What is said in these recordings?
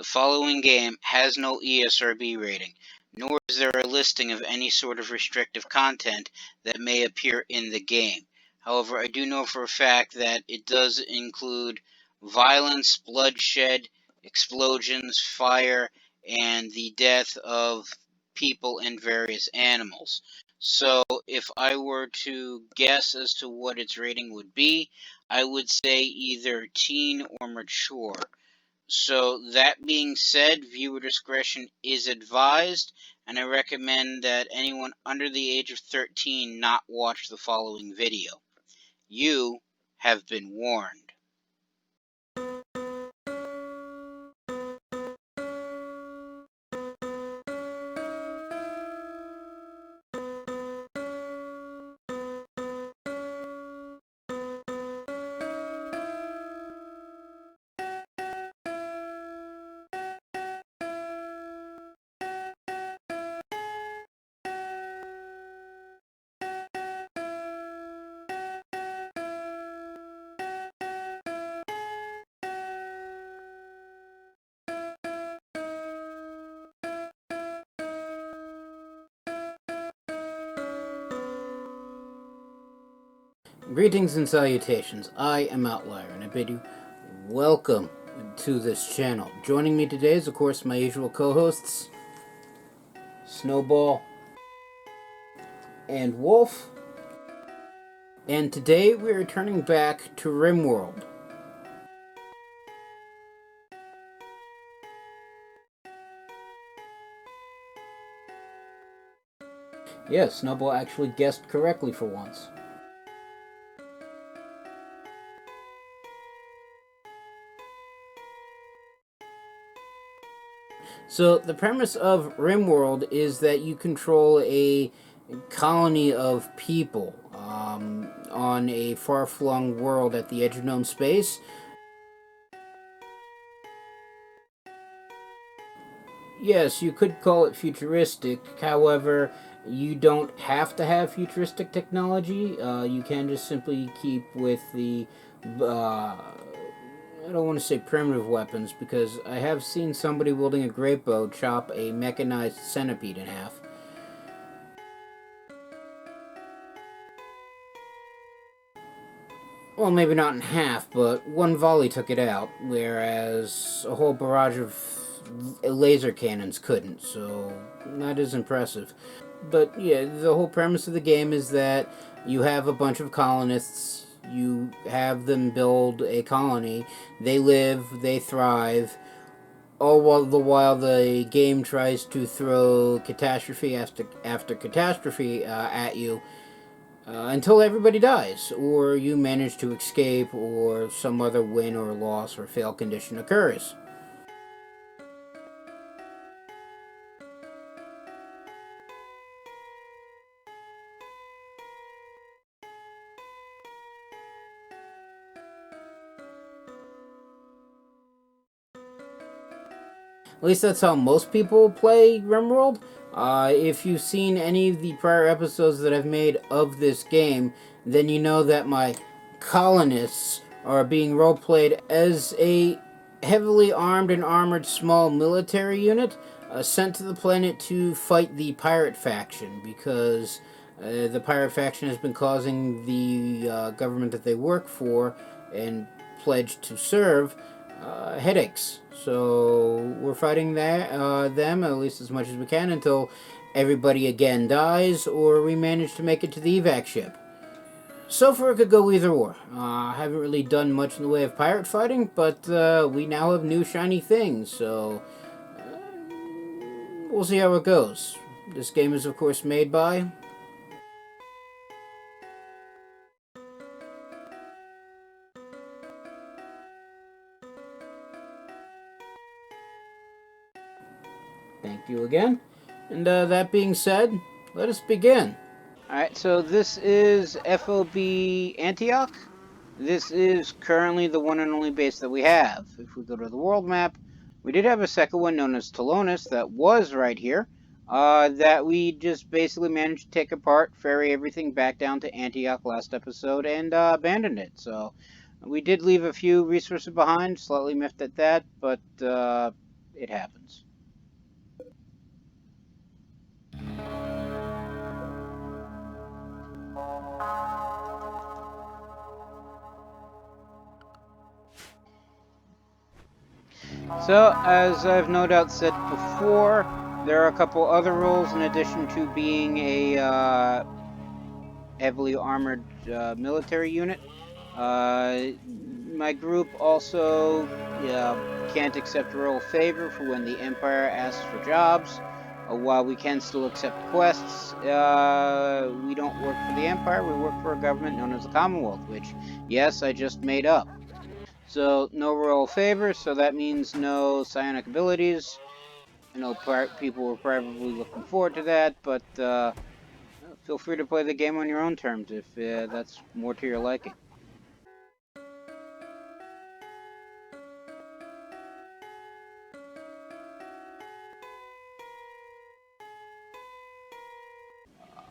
The following game has no ESRB rating, nor is there a listing of any sort of restrictive content that may appear in the game. However, I do know for a fact that it does include violence, bloodshed, explosions, fire, and the death of people and various animals. So, if I were to guess as to what its rating would be, I would say either teen or mature. So, that being said, viewer discretion is advised, and I recommend that anyone under the age of 13 not watch the following video. You have been warned. Greetings and salutations, I am Outlier, and I bid you welcome to this channel. Joining me today is, of course, my usual co-hosts, Snowball and Wolf. And today we are turning back to Rimworld. Yes, Snowball actually guessed correctly for once. So the premise of Rimworld is that you control a colony of people on a far-flung world at the edge of known space. Yes, you could call it futuristic. However, you don't have to have futuristic technology. You can just simply keep with the I don't want to say primitive weapons, because I have seen somebody wielding a great bow chop a mechanized centipede in half. Well, maybe not in half, but one volley took it out, whereas a whole barrage of laser cannons couldn't, so that is impressive. But yeah, the whole premise of the game is that you have a bunch of colonists, you have them build a colony, they live, they thrive, all the while the game tries to throw catastrophe after catastrophe at you until everybody dies, or you manage to escape, or some other win or loss or fail condition occurs. At least that's how most people play Rimworld. If you've seen any of the prior episodes that I've made of this game, then you know that my colonists are being roleplayed as a heavily armed and armored small military unit sent to the planet to fight the pirate faction, because the pirate faction has been causing the government that they work for and pledged to serve headaches. So we're fighting them at least as much as we can until everybody again dies, or we manage to make it to the evac ship. So far it could go either or. I haven't really done much in the way of pirate fighting, but we now have new shiny things, so we'll see how it goes. This game is, of course, made by Thank you again. And that being said, let us begin. Alright, so this is FOB Antioch. This is currently the one and only base that we have. If we go to the world map, we did have a second one known as colonists that was right here. That we just basically managed to take apart, ferry everything back down to Antioch last episode, and abandoned it. So we did leave a few resources behind, slightly miffed at that, but it happens. So, as I've no doubt said before, there are a couple other rules in addition to being a heavily armored military unit. My group also can't accept royal favor for when the Empire asks for jobs. While we can still accept quests, we don't work for the Empire, we work for a government known as the Commonwealth, which, yes, I just made up. So, no royal favor, so that means no psionic abilities. I know people were probably looking forward to that, but feel free to play the game on your own terms if that's more to your liking.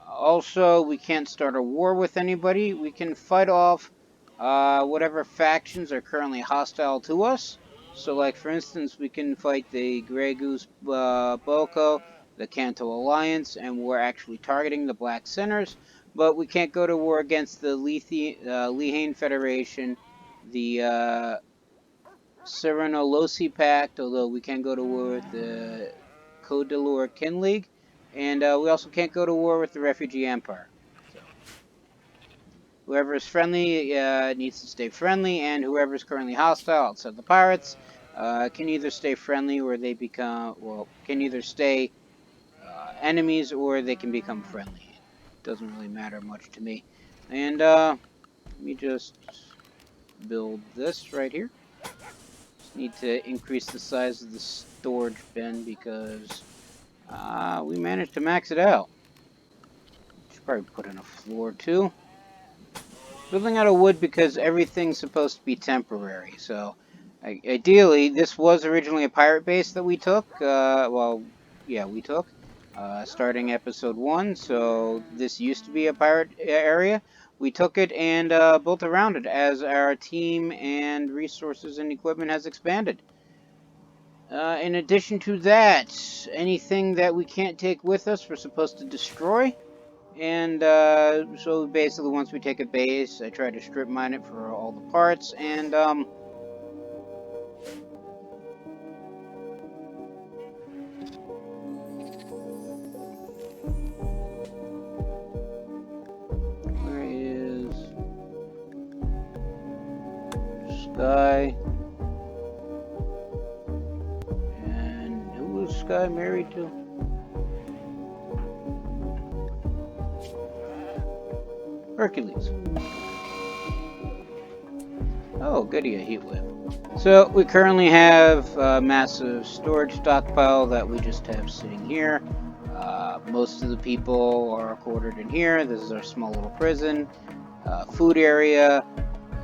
Also, we can't start a war with anybody. We can fight off whatever factions are currently hostile to us. So, like, for instance, we can fight the Grey Goose Boko, the Kanto Alliance, and we're actually targeting the Black Sinners. But we can't go to war against the Lehane Federation, the Serenolosi Pact, although we can go to war with the Kodalor Kin League. And we also can't go to war with the Refugee Empire. So whoever is friendly needs to stay friendly, and whoever is currently hostile outside the pirates can either stay friendly or they can either stay enemies or they can become friendly. It doesn't really matter much to me. And let me just build this right here. Just need to increase the size of the storage bin because we managed to max it out. Should probably put in a floor too. Building out of wood because everything's supposed to be temporary. So ideally, this was originally a pirate base that we took. We took starting episode 1. So this used to be a pirate area. We took it and built around it as our team and resources and equipment has expanded. In addition to that, anything that we can't take with us, we're supposed to destroy. And so basically, once we take a base, I try to strip mine it for all the parts. And where is Sky? And who is Sky married to? Hercules. Oh, goody, a heat wave. So we currently have a massive storage stockpile that we just have sitting here. Most of the people are quartered in here. This is our small little prison. Food area,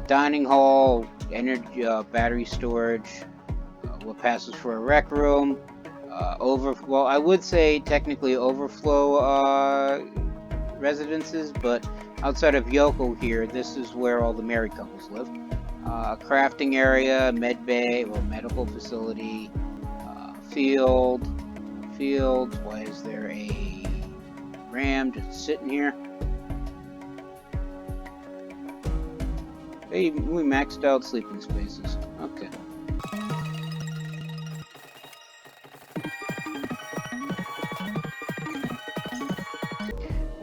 dining hall, energy, battery storage, what passes for a rec room, I would say technically overflow residences, but outside of Yoko here, this is where all the married couples live. Crafting area, med bay, or medical facility, fields. Why is there a ram just sitting here? Hey, we maxed out sleeping spaces. Okay.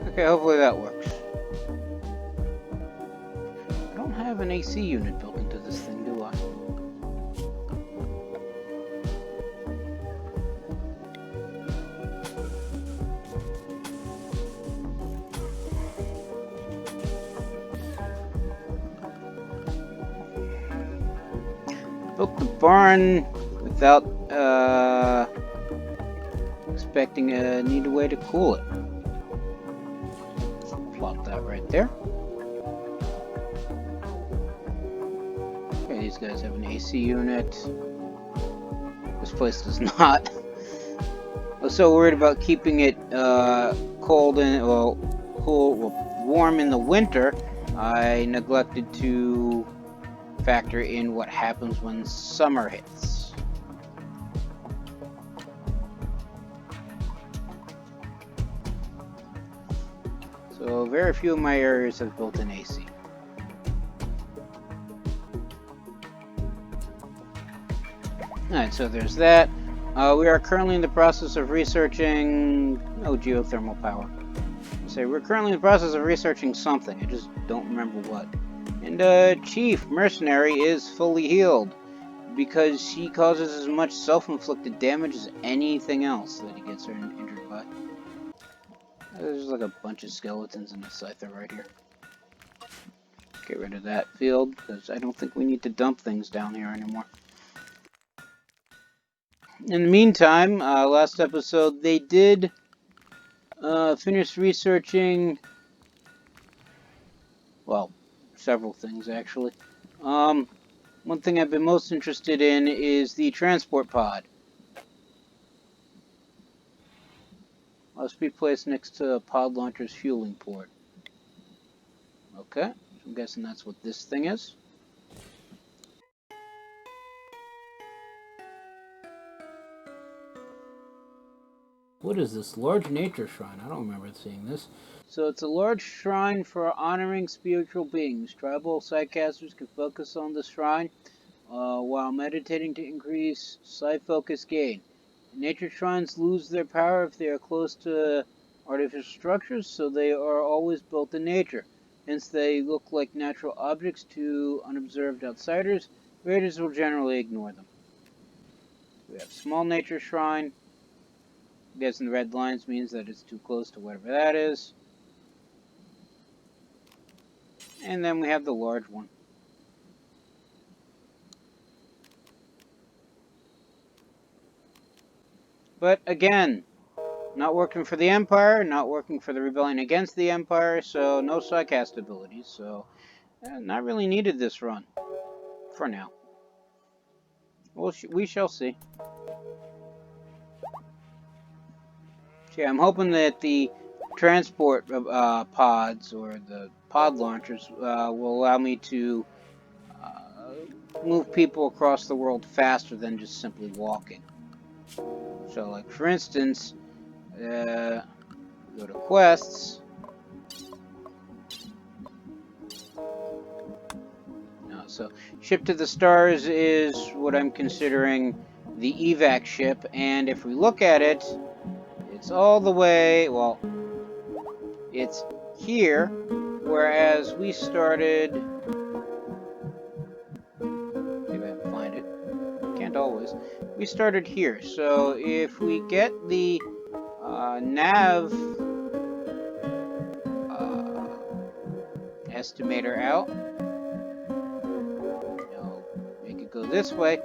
Okay, hopefully that works. I don't have an AC unit built into this thing, do I? Built the barn without expecting a neat way to cool it. Plop that right there. Okay, these guys have an AC unit. This place does not. I was so worried about keeping it warm in the winter, I neglected to factor in what happens when summer hits. So very few of my areas have built-in AC. Alright, so there's that. We are currently in the process of researching... geothermal power. We're currently in the process of researching something. I just don't remember what. And Chief Mercenary is fully healed, because he causes as much self-inflicted damage as anything else that he gets injured by. There's like a bunch of skeletons in the scyther right here. Get rid of that field, because I don't think we need to dump things down here anymore. In the meantime, last episode, they did finish researching, well, several things actually. One thing I've been most interested in is the transport pod. Must be placed next to pod launcher's fueling port. Okay, so I'm guessing that's what this thing is. What is this? Large nature shrine? I don't remember seeing this. So it's a large shrine for honoring spiritual beings. Tribal sidecasters can focus on the shrine while meditating to increase side focus gain. Nature shrines lose their power if they are close to artificial structures, so they are always built in nature. Hence they look like natural objects to unobserved outsiders. Raiders will generally ignore them. We have small nature shrine. I'm guessing the red lines means that it's too close to whatever that is. And then we have the large one. But again, not working for the Empire, not working for the rebellion against the Empire, so no sidecast abilities, so not really needed this run. For now. We shall see. So yeah, I'm hoping that the transport pods, or the pod launchers, will allow me to move people across the world faster than just simply walking. So, like, for instance, go to quests. No, so ship to the stars is what I'm considering the evac ship, and if we look at it, it's all the way, well, it's here, whereas we started, maybe I can find it, can't always, we started here. So if we get the nav estimator out, make it go this way,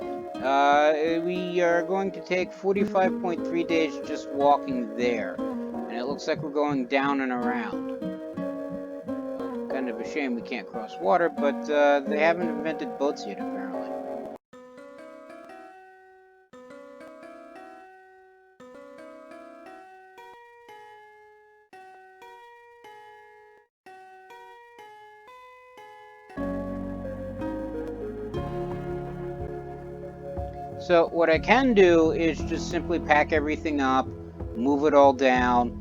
we are going to take 45.3 days just walking there, and it looks like we're going down and around. Kind of a shame we can't cross water, but they haven't invented boats yet, apparently. So what I can do is just simply pack everything up, move it all down,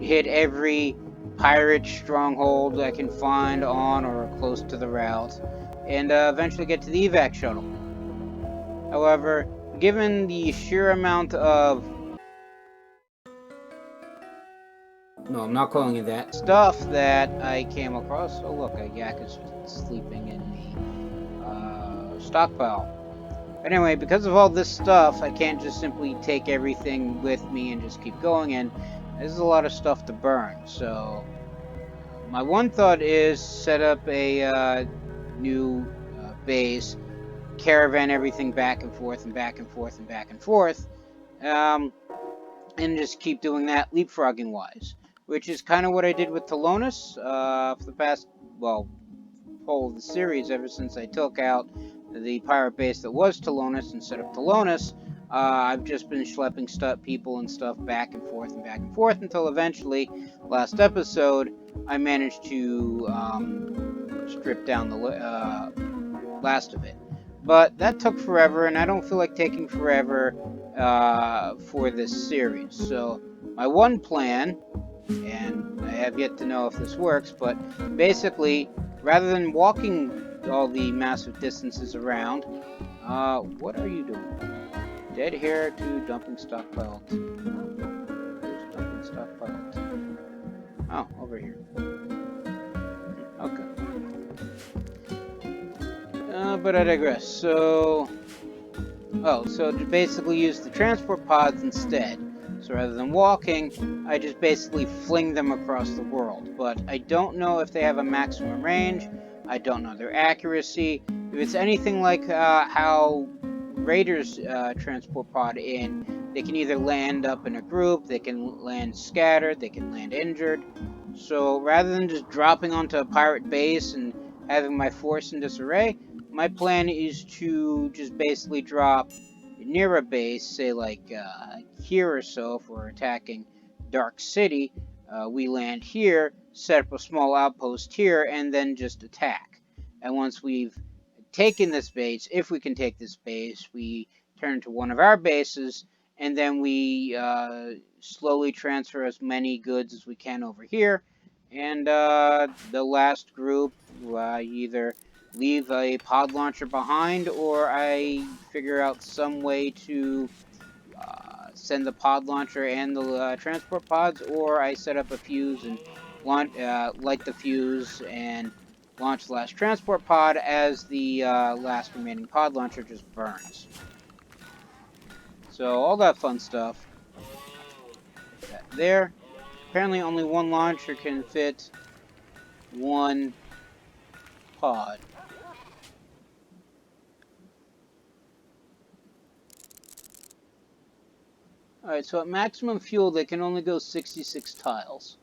hit every pirate stronghold I can find on or close to the route, and eventually get to the evac shuttle. However, given the sheer amount of... No, I'm not calling it that. Stuff that I came across... Oh look, a yak is sleeping in the stockpile. Anyway, because of all this stuff, I can't just simply take everything with me and just keep going, and there's a lot of stuff to burn. So my one thought is set up a new base, caravan everything back and forth and back and forth and back and forth, and just keep doing that leapfrogging wise, which is kind of what I did with Colonists for the past, well, whole of the series, ever since I took out the pirate base that was Colonists and set up Colonists. I've just been schlepping people and stuff back and forth until eventually, last episode, I managed to strip down the last of it. But that took forever, and I don't feel like taking forever for this series. So my one plan and I have yet to know if this works, but basically, rather than walking all the massive distances around, what are you doing? Dead hair to dumping stockpiled. Where's dumping stockpiled? Oh, over here. Okay. But I digress. So to basically use the transport pods instead. So rather than walking, I just basically fling them across the world. But I don't know if they have a maximum range. I don't know their accuracy. If it's anything like how Raiders transport pod in, they can either land up in a group, they can land scattered, they can land injured. So rather than just dropping onto a pirate base and having my force in disarray, my plan is to just basically drop near a base, say like here or so, if we're attacking Dark City. We land here, set up a small outpost here, and then just attack. And once we've taken this base, if we can take this base, we turn to one of our bases, and then we slowly transfer as many goods as we can over here. And the last group, either leave a pod launcher behind, or I figure out some way to send the pod launcher and the transport pods, or I set up a fuse and light the fuse and launch the last transport pod as the last remaining pod launcher just burns. So all that fun stuff. Put that there. Apparently only one launcher can fit one pod. Alright, so at maximum fuel, they can only go 66 tiles.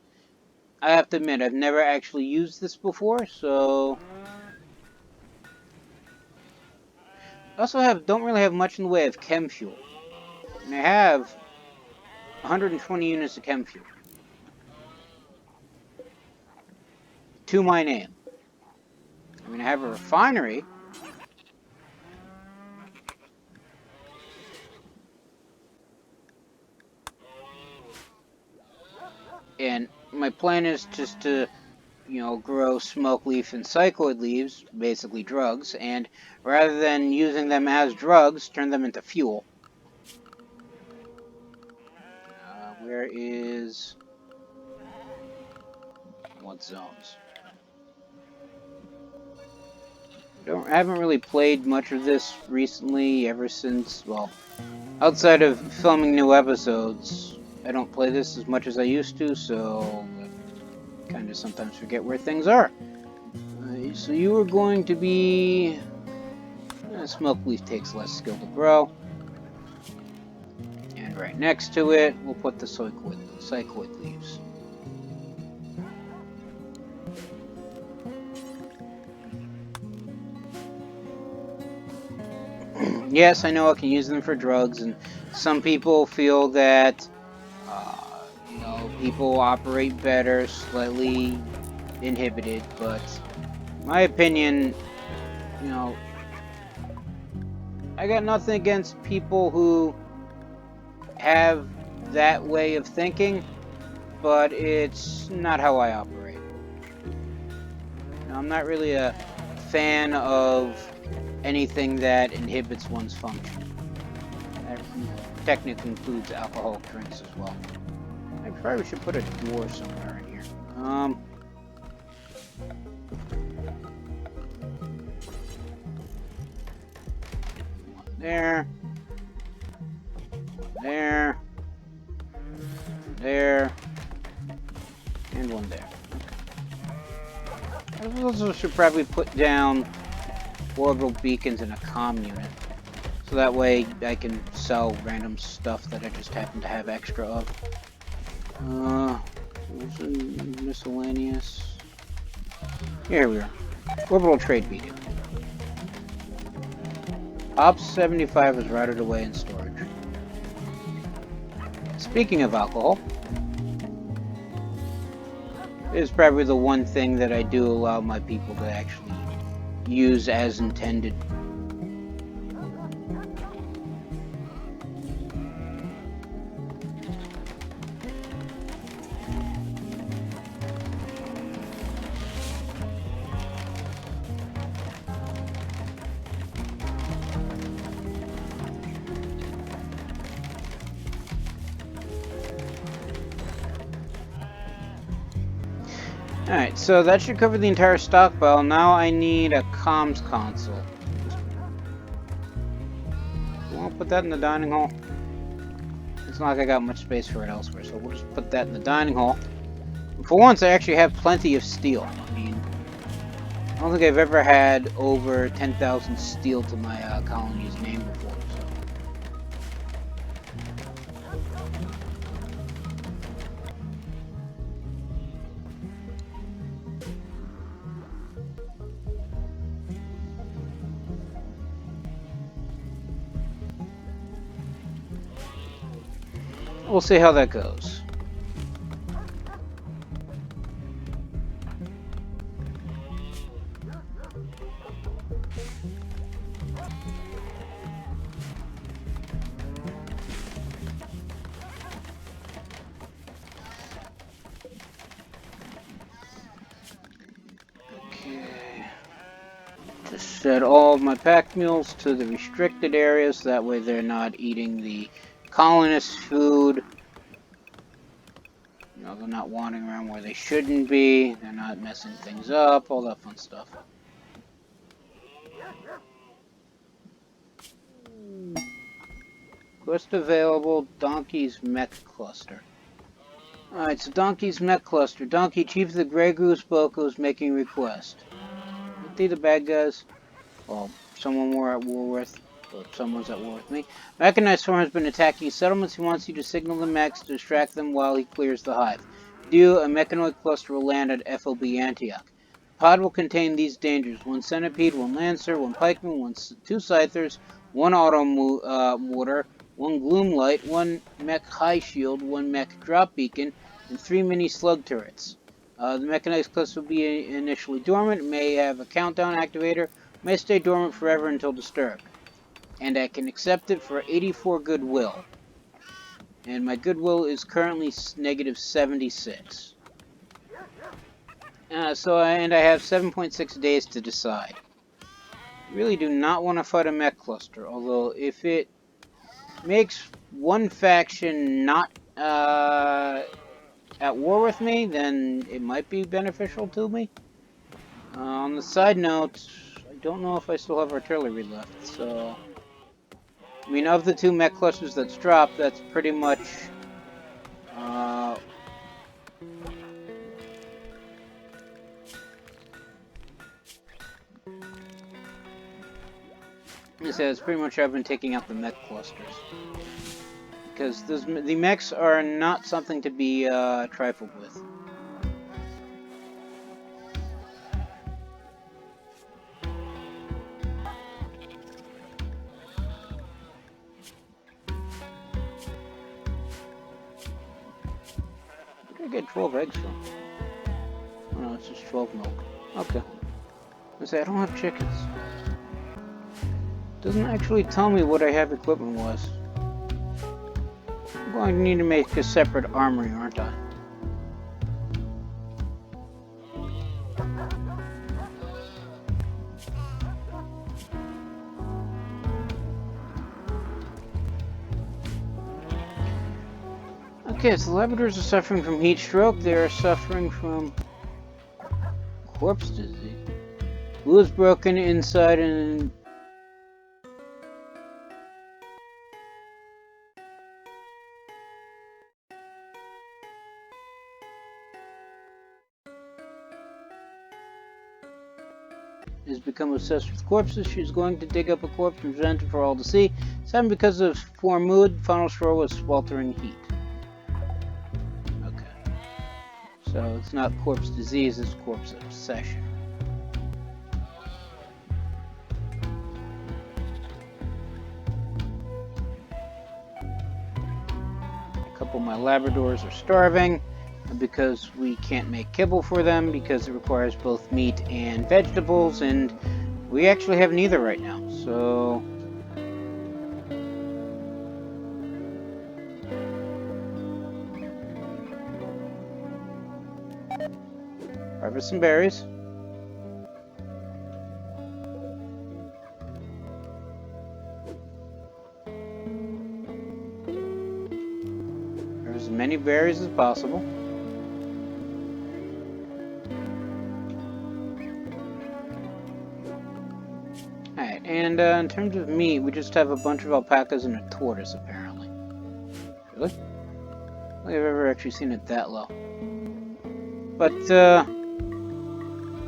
I have to admit, I've never actually used this before, so... I also don't really have much in the way of chem fuel. And I have 120 units of chem fuel. To my name. I mean, I have a refinery. And my plan is just to, grow smoke leaf and cycloid leaves, basically drugs, and rather than using them as drugs, turn them into fuel. Where is... what zones? I haven't really played much of this recently, ever since, well, outside of filming new episodes, I don't play this as much as I used to, so I kind of sometimes forget where things are. So you are going to be... smoke leaf takes less skill to grow. And right next to it, we'll put the cycloid leaves. Yes, I know I can use them for drugs, and some people feel that, people operate better, slightly inhibited, but in my opinion, I got nothing against people who have that way of thinking, but it's not how I operate. I'm not really a fan of anything that inhibits one's function. That technically includes alcoholic drinks as well. I probably should put a door somewhere in here. One there. One there. There. And one there. Okay. I also should probably put down orbital beacons in a comm unit. So that way I can sell random stuff that I just happen to have extra of. Miscellaneous. Here we are. Orbital trade beacon. Ops 75 is routed away in storage. Speaking of alcohol, it's probably the one thing that I do allow my people to actually use as intended. Alright, so that should cover the entire stockpile. Now I need a comms console. You want to put that in the dining hall? It's not like I got much space for it elsewhere, so we'll just put that in the dining hall. For once, I actually have plenty of steel. I mean, I don't think I've ever had over 10,000 steel to my colony's name before, so. We'll see how that goes. Just set all of my pack mules to the restricted areas, that way they're not eating the colonists' food. You know, they're not wandering around where they shouldn't be, they're not messing things up, all that fun stuff. Quest available, Donkey's MICT cluster. Alright, so Donkey's MICT cluster. Donkey, Chief of the Grey Goose Boko is making request. Aren't they the bad guys? Well, someone were at war with, or someone's at war with me. Mechanized Storm has been attacking settlements. He wants you to signal the mechs to distract them while he clears the hive. Do a mechanoid cluster will land at FOB Antioch. The pod will contain these dangers: one centipede, one lancer, one pikeman, two scythers, one auto mortar, one gloom light, one mech high shield, one mech drop beacon, and 3 mini slug turrets. The mechanized cluster will be initially dormant. It may have a countdown activator. May stay dormant forever until disturbed. And I can accept it for 84 goodwill. And my goodwill is currently negative 76. And I have 7.6 days to decide. I really do not want to fight a mech cluster, although if it makes one faction not at war with me, then it might be beneficial to me. On the side note, I don't know if I still have artillery left, so... I mean, of the 2 mech clusters that's dropped, that's pretty much... it's pretty much I've been taking out the mech clusters. Because the mechs are not something to be trifled with. Where did I get 12 eggs from? Oh no, it's just 12 milk. Okay. I say I don't have chickens. Doesn't actually tell me what I have equipment-wise. I'm going to need to make a separate armory, aren't I? Okay, so the Labradors are suffering from heat stroke. They are suffering from corpse disease. Blue is broken inside and has become obsessed with corpses. She's going to dig up a corpse and present it for all to see. It's happened because of poor mood. Final straw was sweltering heat. Okay. So it's not corpse disease, it's corpse obsession. A couple of my Labradors are starving because we can't make kibble for them because it requires both meat and vegetables, and we actually have neither right now, so... harvest some berries. Harvest as many berries as possible. And in terms of meat, we just have a bunch of alpacas and a tortoise, apparently. Really? I don't think I've ever actually seen it that low. But,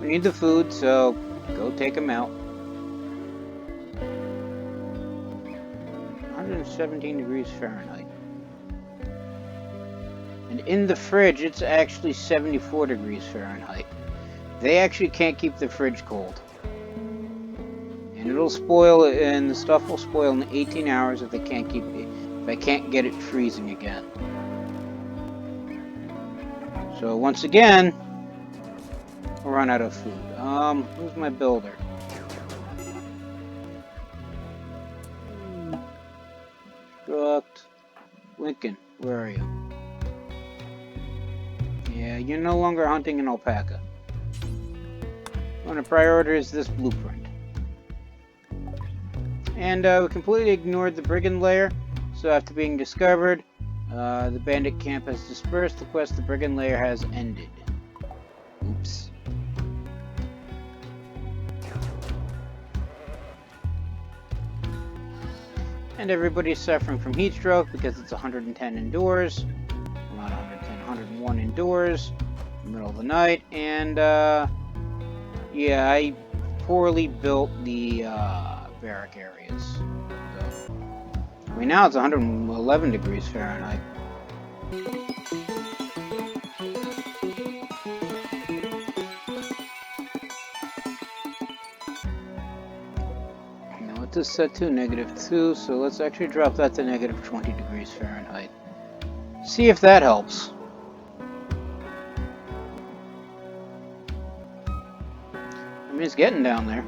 we need the food, so go take them out. 117 degrees Fahrenheit. And in the fridge, it's actually 74 degrees Fahrenheit. They actually can't keep the fridge cold. And it'll spoil, and the stuff will spoil in 18 hours if they can't keep it, if I can't get it freezing again. So once again, we'll run out of food. Who's my builder? Construct. Lincoln, where are you? Yeah, you're no longer hunting an alpaca. I'm going to prioritize this blueprint. And we completely ignored the brigand lair, so after being discovered, the bandit camp has dispersed. The quest, the brigand lair, has ended. Oops. And everybody's suffering from heat stroke because it's 110 indoors. Well, not 110, 101 indoors, in the middle of the night. And, yeah, I poorly built the barrack areas. So, I mean, now it's 111 degrees Fahrenheit. Now it is set to -2, so let's actually drop that to -20 degrees Fahrenheit. See if that helps. I mean, it's getting down there.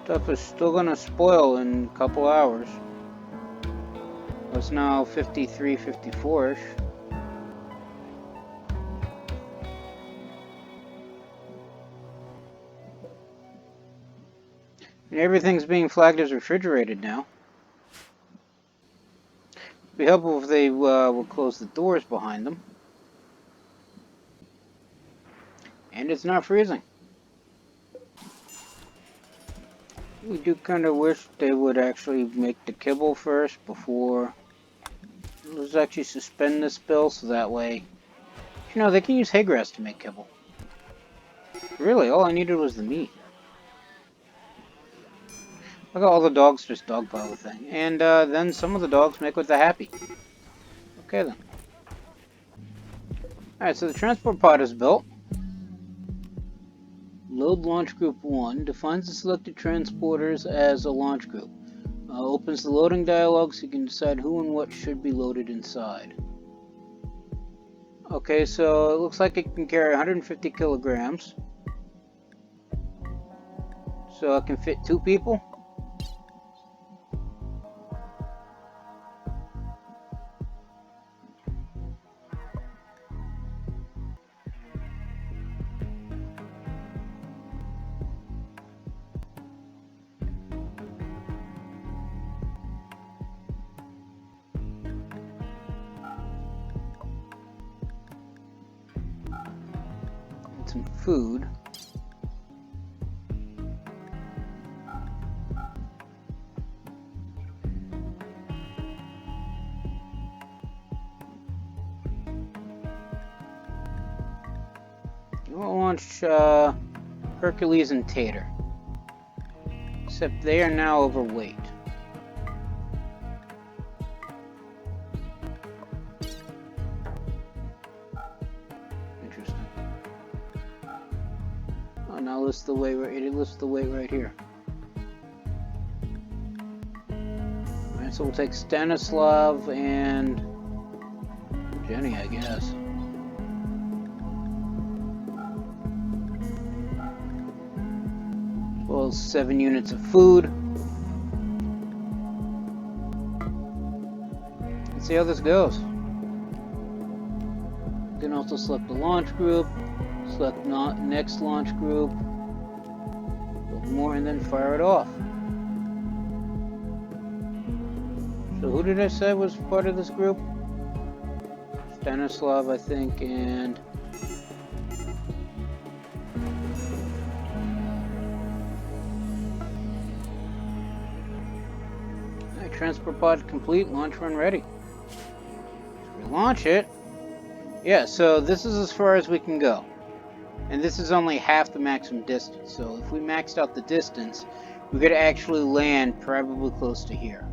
Stuff is still gonna spoil in a couple hours. It's now 53, 54-ish. And everything's being flagged as refrigerated now. It'd be helpful if they will close the doors behind them. And it's not freezing. We do kind of wish they would actually make the kibble first before... Let's actually suspend this bill so that way... You know, they can use hay grass to make kibble. Really, all I needed was the meat. Look at all the dogs just dogpile the thing. And then some of the dogs make what they're happy. Okay then. Alright, so the transport pod is built. Load launch group 1 defines the selected transporters as a launch group. Opens the loading dialog so you can decide who and what should be loaded inside. Okay, so it looks like it can carry 150 kilograms. So it can fit 2 people. Some food. We'll launch Hercules and Tater. Except they are now overweight. Now lists the weight right. It lists the weight right here. Alright, so we'll take Stanislav and Jenny, I guess. Well, 7 units of food. Let's see how this goes. You can also select the launch group. Select next launch group, build more, and then fire it off. So who did I say was part of this group? Stanislav, I think, and transport pod complete, launch run ready. So we launch it. Yeah, so this is as far as we can go. And this is only half the maximum distance. So if we maxed out the distance, we could actually land probably close to here.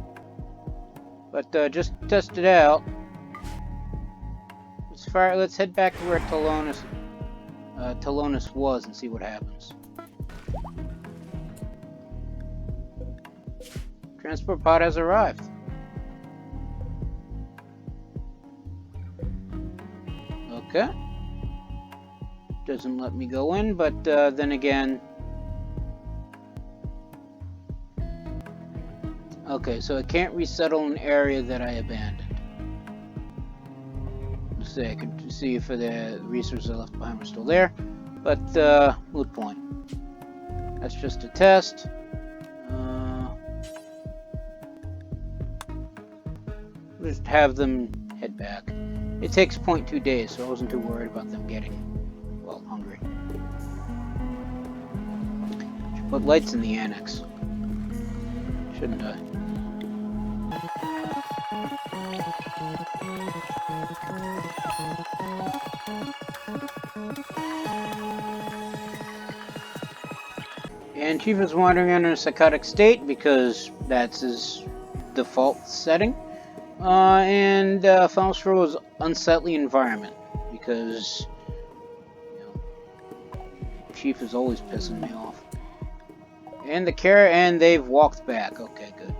But just to test it out, let's head back to where Talonis was and see what happens. Transport pod has arrived. Okay. Doesn't let me go in, but then again... Okay, so it can't resettle an area that I abandoned. Let's see, I can see if the resources I left behind were still there, but moot point. That's just a test. Just have them head back. It takes 0.2 days, so I wasn't too worried about them getting, well, hungry. Should put lights in the annex. Shouldn't I? And Chief is wandering in a psychotic state because that's his default setting. And Faustro was unsettling environment because Chief is always pissing me off. And and they've walked back. Okay, good.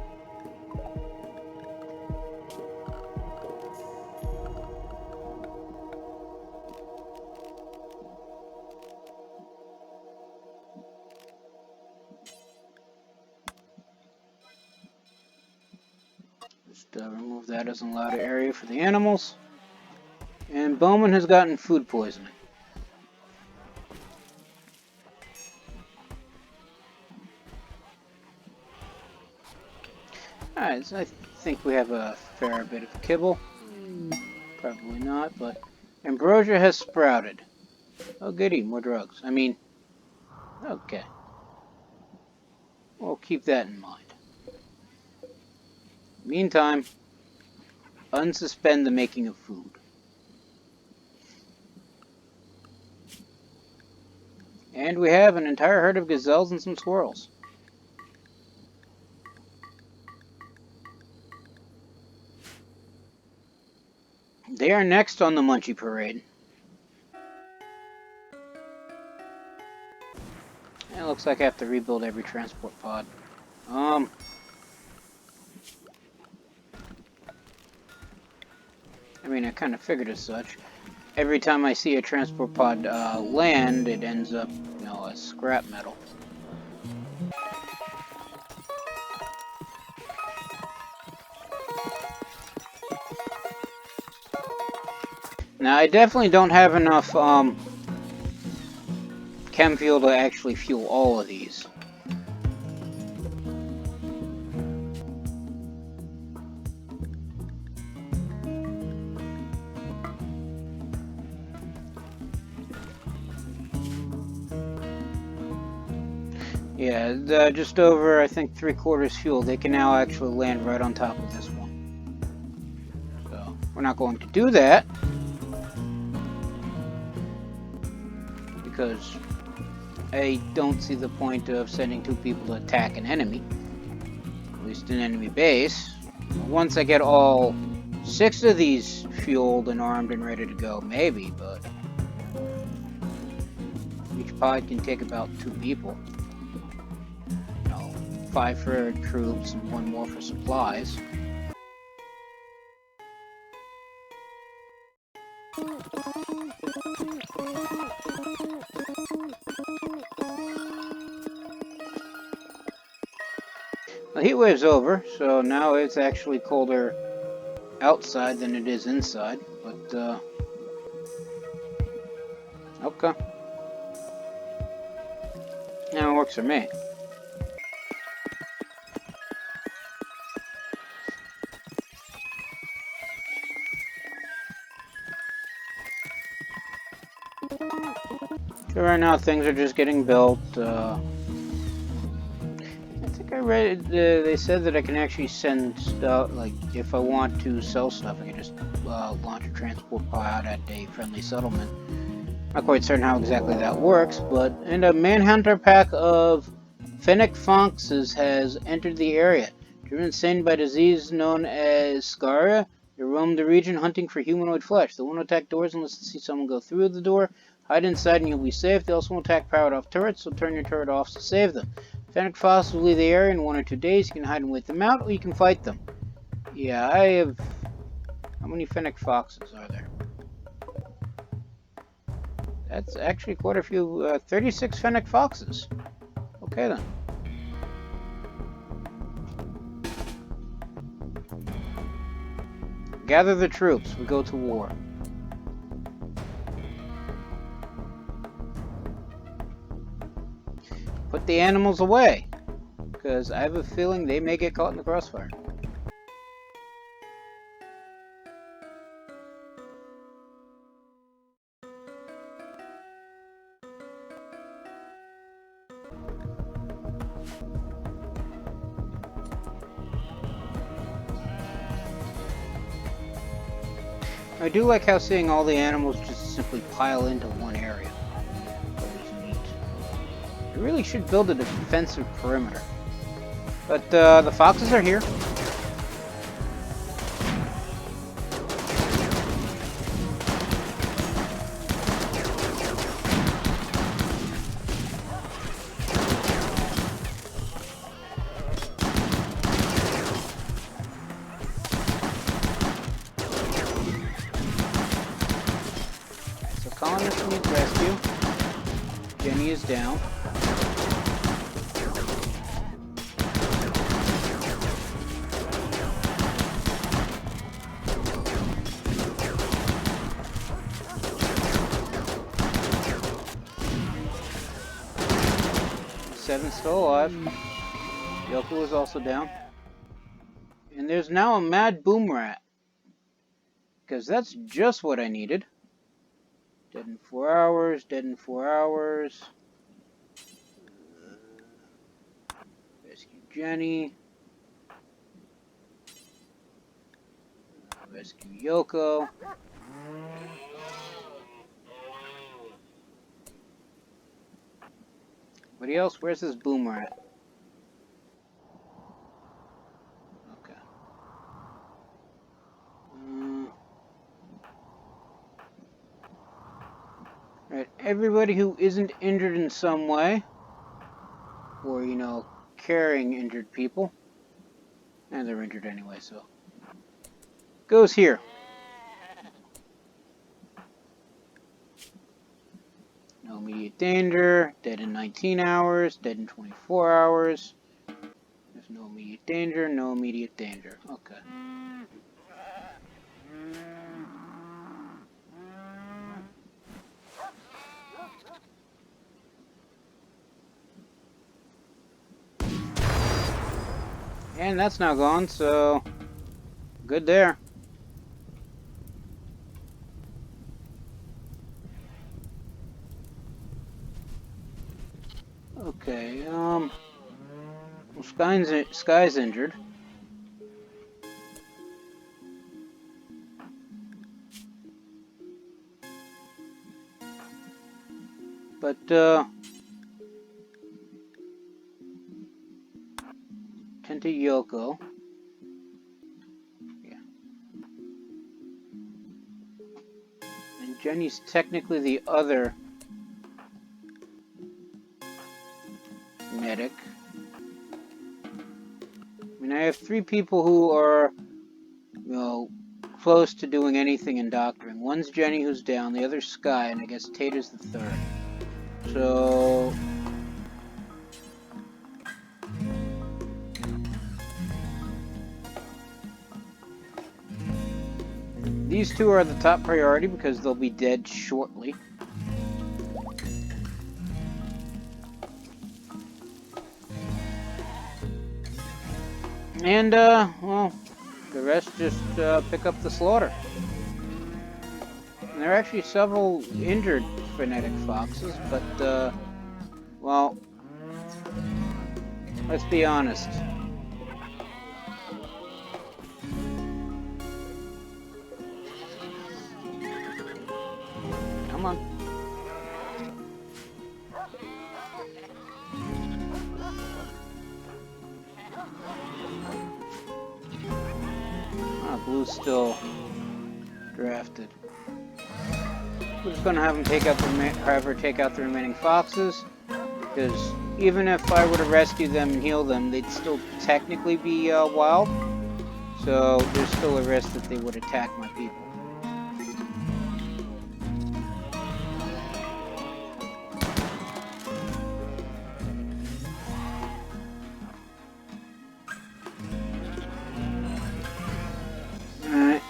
Just remove that as an allowed area for the animals. And Bowman has gotten food poisoning. Alright, so I think we have a fair bit of kibble. Probably not, but ambrosia has sprouted. Oh goody, more drugs. I mean, okay. We'll keep that in mind. Meantime, unsuspend the making of food. And we have an entire herd of gazelles and some squirrels. They are next on the Munchie Parade. It looks like I have to rebuild every transport pod. I mean, I kind of figured as such. Every time I see a transport pod land, it ends up, as scrap metal. Now, I definitely don't have enough chem fuel to actually fuel all of these. Yeah, just over, I think, 3/4 fuel. They can now actually land right on top of this one. So, we're not going to do that. Because I don't see the point of sending 2 people to attack an enemy. At least an enemy base. Once I get all 6 of these fueled and armed and ready to go, maybe, but... each pod can take about 2 people. 5 for troops and 1 more for supplies. The heat wave's over, so now it's actually colder outside than it is inside, but okay. Now it works for me. So right now things are just getting built, I think I read they said that I can actually send stuff, like if I want to sell stuff, I can just launch a transport pod out at a friendly settlement. Not quite certain how exactly that works, and a manhunter pack of fennec foxes has entered the area. Driven insane by disease known as scaria, they roam the region hunting for humanoid flesh. They won't attack doors unless they see someone go through the door. Hide inside and you'll be safe. They also won't attack powered off turrets, so turn your turret off to save them. Fennec foxes will leave the area in 1 or 2 days. You can hide and wait them out, or you can fight them. Yeah, I have... How many fennec foxes are there? That's actually quite a few. 36 fennec foxes. Okay then. Gather the troops. We go to war. Put the animals away, because I have a feeling they may get caught in the crossfire. I do like how seeing all the animals just simply pile into one area. That was neat. I really should build a defensive perimeter. But the foxes are here. Colonists need rescue. Jenny is down. Seven's still alive. Yoko is also down. And there's now a mad boom rat. Because that's just what I needed. Dead in 4 hours, dead in 4 hours. Rescue Jenny. Rescue Yoko. Anybody else? Where's this boom rat? Okay. Alright, everybody who isn't injured in some way, or, you know, carrying injured people, and they're injured anyway, so, goes here. No immediate danger, dead in 19 hours, dead in 24 hours. There's no immediate danger, no immediate danger. Okay. And that's now gone, so good there. Okay, well, Sky's injured. But, tend to Yoko. Yeah. And Jenny's technically the other medic. I mean, I have 3 people who are, you know, close to doing anything in doctoring. One's Jenny, who's down. The other's Sky, and I guess Tater's the third. So these 2 are the top priority because they'll be dead shortly. And, well, the rest just pick up the slaughter. And there are actually several injured frenetic foxes, but, well, Let's be honest. Come on. Ah, blue's still drafted. We're just gonna have him take out the remaining foxes, because even if I were to rescue them and heal them, they'd still technically be wild. So there's still a risk that they would attack my people. Alright.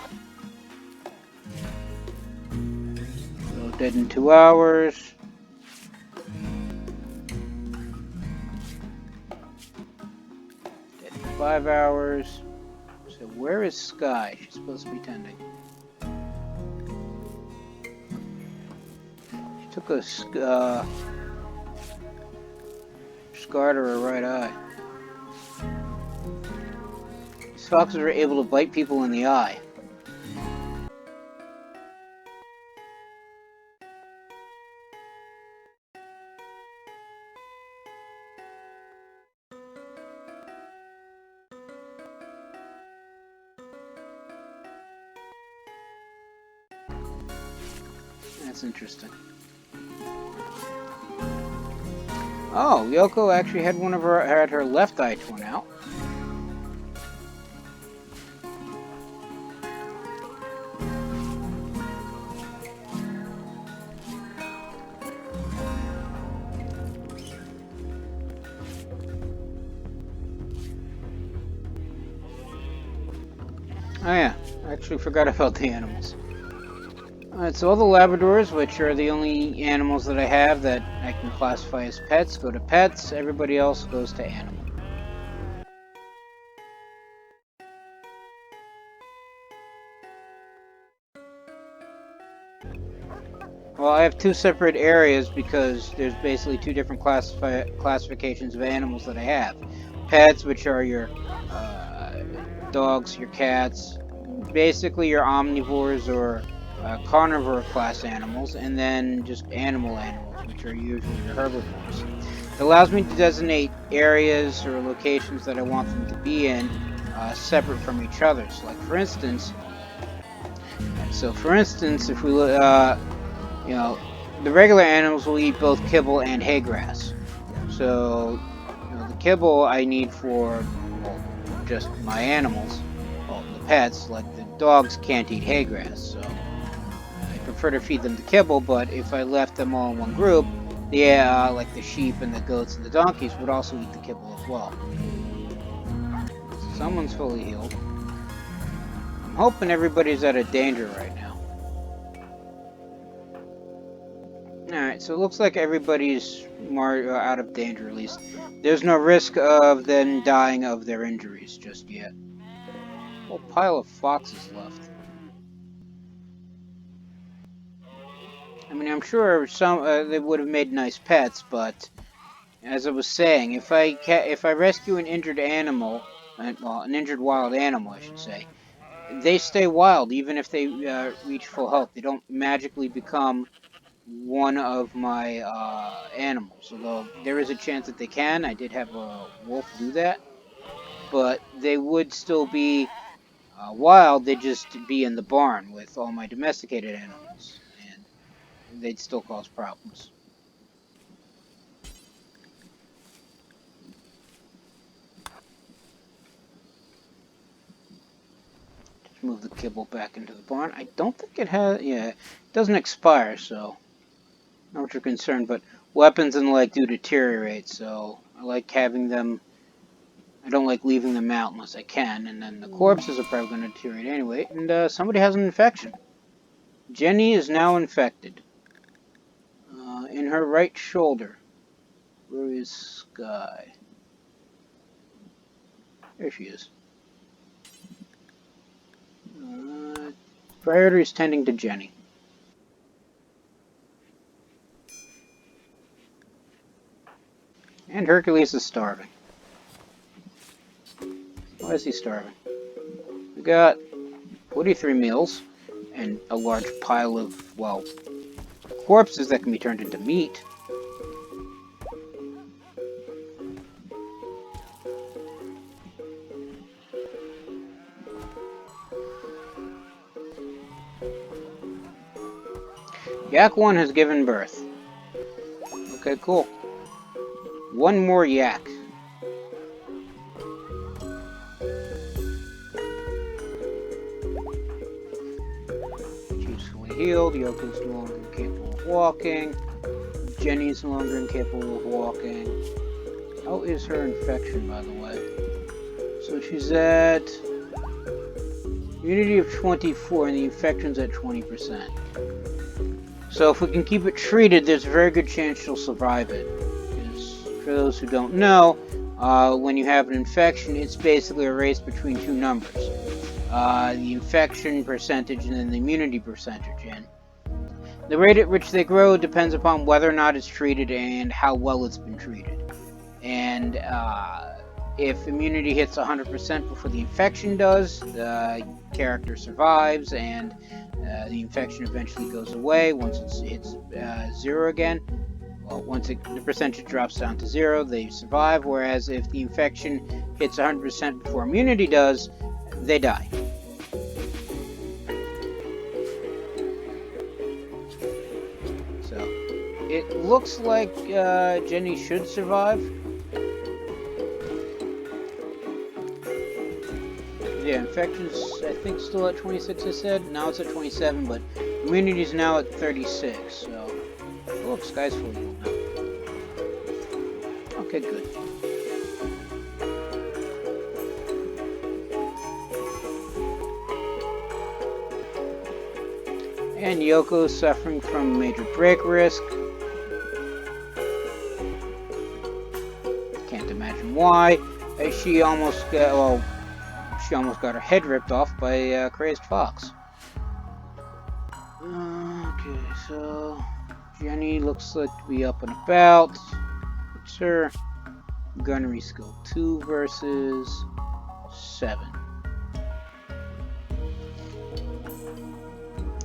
So dead in 2 hours. Dead in 5 hours. So where is Sky? She's supposed to be tending. She took a scar to her right eye. These foxes are able to bite people in the eye. That's interesting. Oh, Yoko actually had her left eye torn out. Oh yeah, I actually forgot about the animals. Alright, so all the Labradors, which are the only animals that I have that I can classify as pets, go to pets. Everybody else goes to animal. Well, I have 2 separate areas because there's basically 2 different classifications of animals that I have. Pets, which are your dogs, your cats, basically your omnivores or carnivore class animals, and then just animals, which are usually your herbivores. It allows me to designate areas or locations that I want them to be in separate from each other. So, like for instance, if we you know, the regular animals will eat both kibble and hay grass. So, the kibble I need for, well, just my animals, well, the pets, like the dogs can't eat hay grass, so I prefer to feed them the kibble, but if I left them all in one group, like the sheep and the goats and the donkeys would also eat the kibble as well. Someone's fully healed. I'm hoping everybody's out of danger right now. Alright, so it looks like everybody's more out of danger, at least. There's no risk of them dying of their injuries just yet. A whole pile of foxes left. I mean, I'm sure some they would have made nice pets, but as I was saying, if I rescue an injured animal, well, an injured wild animal, I should say, they stay wild even if they reach full health. They don't magically become one of my animals, although there is a chance that they can. I did have a wolf do that, but they would still be wild. They'd just be in the barn with all my domesticated animals, and they'd still cause problems. Just move the kibble back into the barn. I don't think it has, yeah, it doesn't expire, so not much of a concern, but weapons and the like do deteriorate, so I like having them. I don't like leaving them out unless I can, and then the corpses are probably going to deteriorate anyway, and somebody has an infection. Jenny is now infected. In her right shoulder. Where is Sky? There she is. Priority is tending to Jenny. And Hercules is starving. Why is he starving? We got 43 meals and a large pile of, well, corpses that can be turned into meat. Yak 1 has given birth. Okay, cool. One more yak. She's fully healed. Yoko's no longer incapable of walking. Jenny's no longer incapable of walking. How is her infection, by the way? So she's at immunity of 24 and the infection's at 20%. So if we can keep it treated, there's a very good chance she'll survive it. Because for those who don't know, when you have an infection, it's basically a race between two numbers. The infection percentage and then the immunity percentage. And the rate at which they grow depends upon whether or not it's treated and how well it's been treated. And if immunity hits 100% before the infection does, the character survives and the infection eventually goes away. Once it hits 0 again, well, once the percentage drops down to 0, they survive. Whereas if the infection hits 100% before immunity does, they die. So it looks like Jenny should survive. Yeah, infection's, I think, still at 26, I said. Now it's at 27, but immunity's now at 36, so... Oh, Sky's fully healed now. Okay, good. And Yoko's suffering from major break risk. Can't imagine why. She almost got, well, she almost got her head ripped off by a crazed fox. Okay, so Jenny looks like to be up and about. It's her gunnery skill 2 versus 7.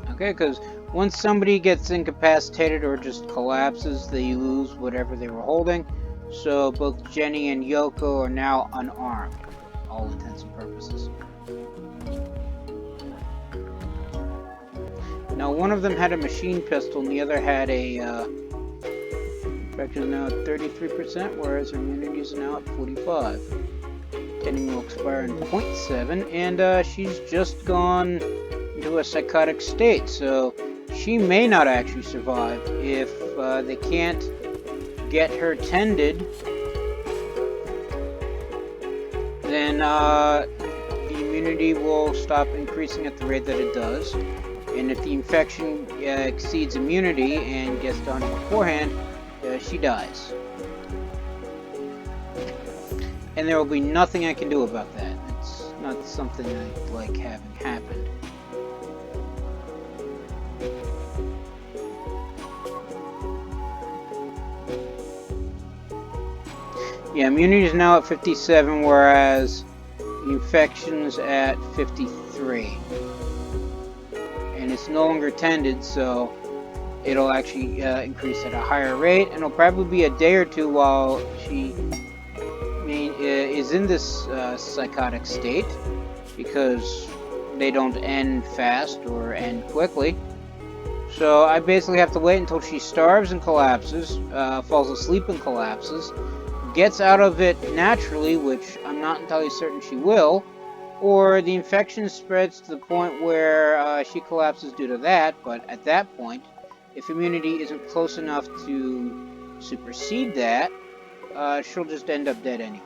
Okay, because once somebody gets incapacitated or just collapses, they lose whatever they were holding. So both Jenny and Yoko are now unarmed, for all intents and purposes. Now one of them had a machine pistol and the other had a infection now at 33%, whereas her immunity is now at 45. Tending will expire in 0.7, and she's just gone into a psychotic state, so she may not actually survive if they can't get her tended. Then the immunity will stop increasing at the rate that it does, and if the infection exceeds immunity and gets done beforehand, she dies. And there will be nothing I can do about that. It's not something I like having happen. Yeah, immunity is now at 57, whereas the infection's at 53. And it's no longer tended, so it'll actually increase at a higher rate, and it'll probably be a day or two while she is in this psychotic state, because they don't end fast or end quickly. So I basically have to wait until she starves and collapses, falls asleep and collapses, gets out of it naturally, which I'm not entirely certain she will, or the infection spreads to the point where she collapses due to that. But at that point, if immunity isn't close enough to supersede that, she'll just end up dead anyway.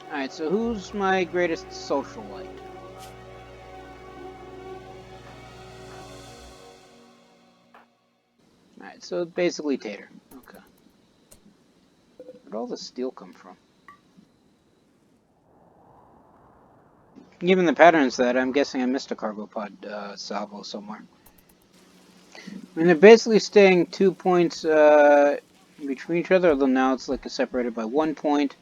Alright, so who's my greatest socialite? Alright, so basically Tater. Okay. Where'd all the steel come from? Given the patterns that, I'm guessing I missed a cargo pod salvo somewhere. I mean, they're basically staying 2 points between each other, although now it's like separated by 1 point.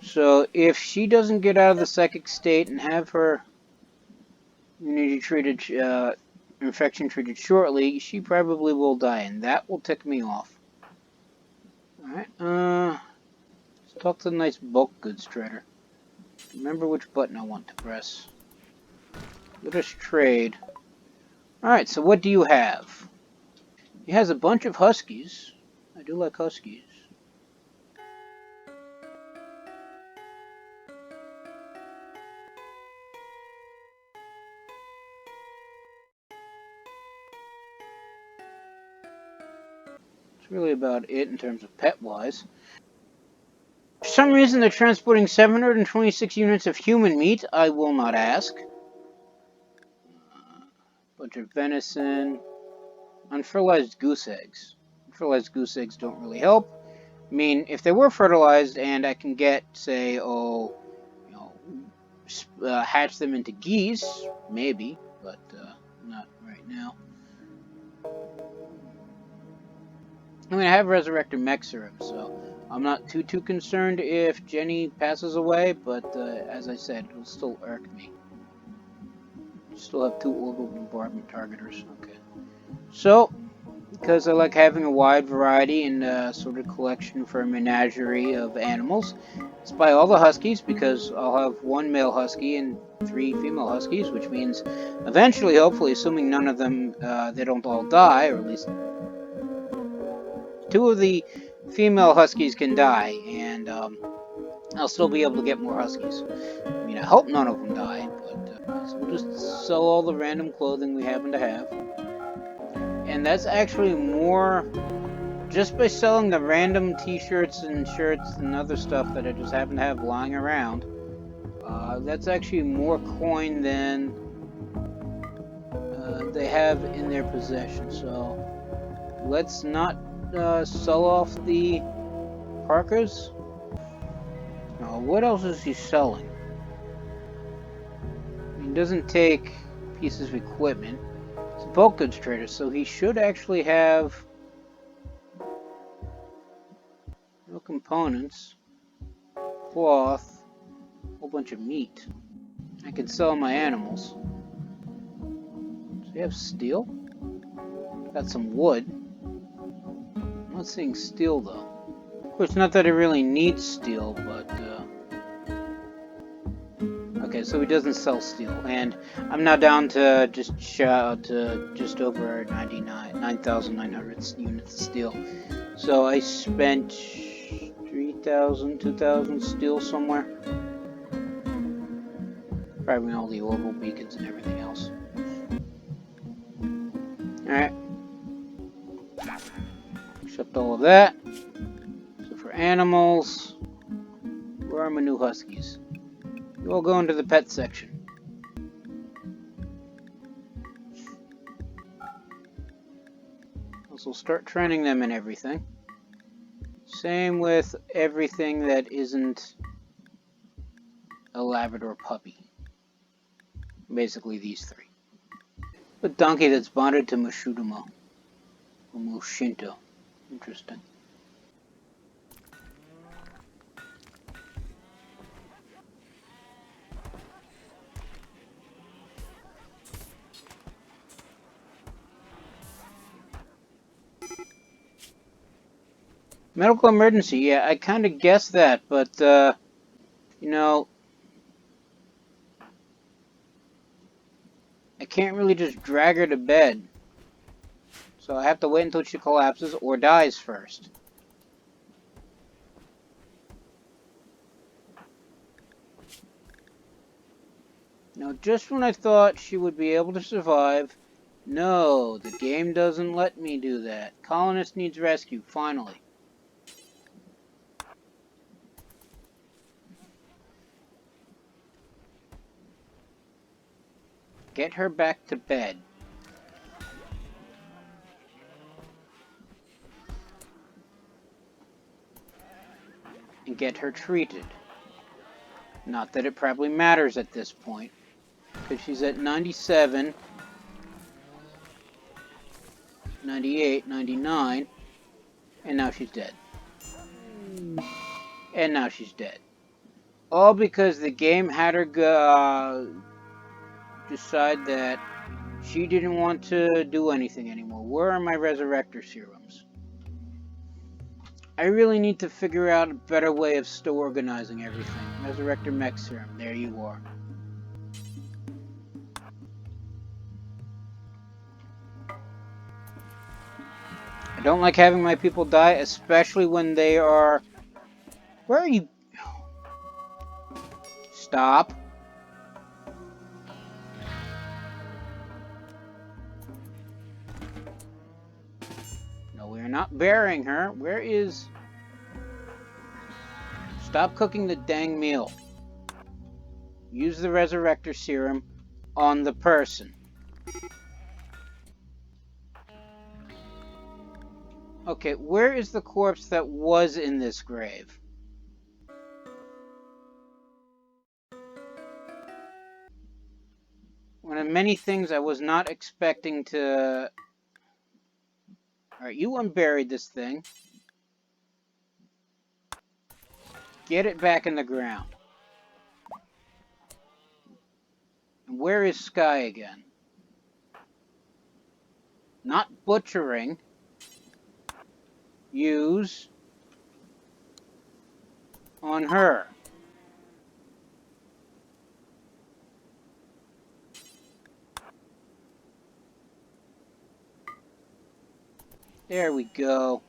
So if she doesn't get out of the psychic state and have her immunity treated, infection treated shortly, she probably will die, and that will tick me off. Alright, let's talk to the nice bulk goods trader. Remember which button I want to press. Let us trade. Alright, so what do you have? He has a bunch of huskies. I do like huskies. That's really about it in terms of pet-wise. For some reason, they're transporting 726 units of human meat. I will not ask. Bunch of venison. Unfertilized goose eggs. Unfertilized goose eggs don't really help. I mean, if they were fertilized and I can get, say, hatch them into geese, maybe, but not right now. I mean, I have resurrected mech serum, so I'm not too concerned if Jenny passes away, but as I said, it'll still irk me. Still have 2 orbital bombardment targeters. Okay. So, because I like having a wide variety and sort of collection for a menagerie of animals, let's buy all the huskies, because I'll have 1 male husky and 3 female huskies, which means eventually, hopefully, assuming none of them, they don't all die, or at least 2 of the female huskies can die, and I'll still be able to get more huskies. I mean, I hope none of them die, but so we'll just sell all the random clothing we happen to have. And that's actually more, just by selling the random t-shirts and shirts and other stuff that I just happen to have lying around, that's actually more coin than they have in their possession. So let's not sell off the parkas. Now, what else is he selling? He doesn't take pieces of equipment. He's a bulk goods trader, so he should actually have no components, cloth, a whole bunch of meat. I can sell my animals. Does he have steel? Got some wood. I'm not seeing steel though. Of course, not that it really needs steel, but okay, so he doesn't sell steel, and I'm now down to just over 9,900 units of steel. So I spent 3,000, 2,000 steel somewhere. Probably all the orbital beacons and everything else. Alright. Except all of that. So for animals, where are my new huskies? You all go into the pet section. Also start training them in everything. Same with everything that isn't a Labrador puppy. Basically these 3. A donkey that's bonded to Mashutomo. Or Moshinto. Interesting. Medical emergency, yeah, I kind of guessed that, but, you know, I can't really just drag her to bed. So I have to wait until she collapses or dies first. Now, just when I thought she would be able to survive, no, the game doesn't let me do that. Colonist needs rescue, finally. Get her back to bed. And get her treated. Not that it probably matters at this point, because she's at 97, 98, 99, and now she's dead. And now she's dead. All because the game had her decide that she didn't want to do anything anymore. Where are my resurrector serums? I really need to figure out a better way of still organizing everything. Resurrector mech serum, there you are. I don't like having my people die, especially when they are... Where are you? Stop. No, we are not burying her. Where is... Stop cooking the dang meal. Use the resurrector serum on the person. Okay, where is the corpse that was in this grave? One of many things I was not expecting to... Alright, you unburied this thing. Get it back in the ground. And where is Sky again? Not butchering. Use on her. There we go.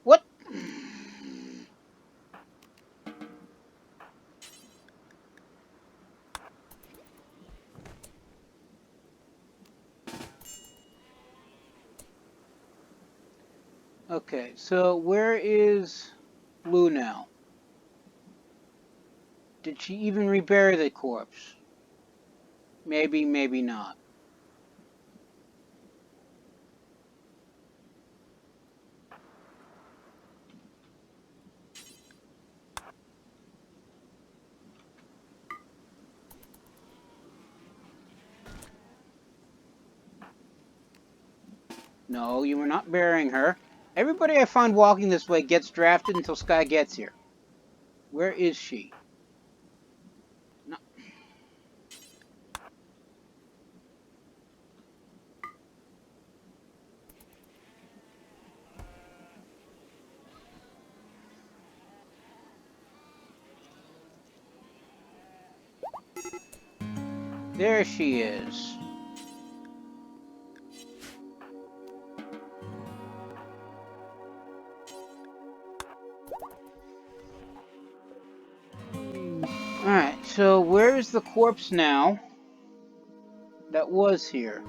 What? Okay, so where is Blue now? Did she even rebury the corpse? Maybe, maybe not. No, you were not burying her. Everybody I find walking this way gets drafted until Sky gets here. Where is she? No. There she is. Alright, so where is the corpse now that was here?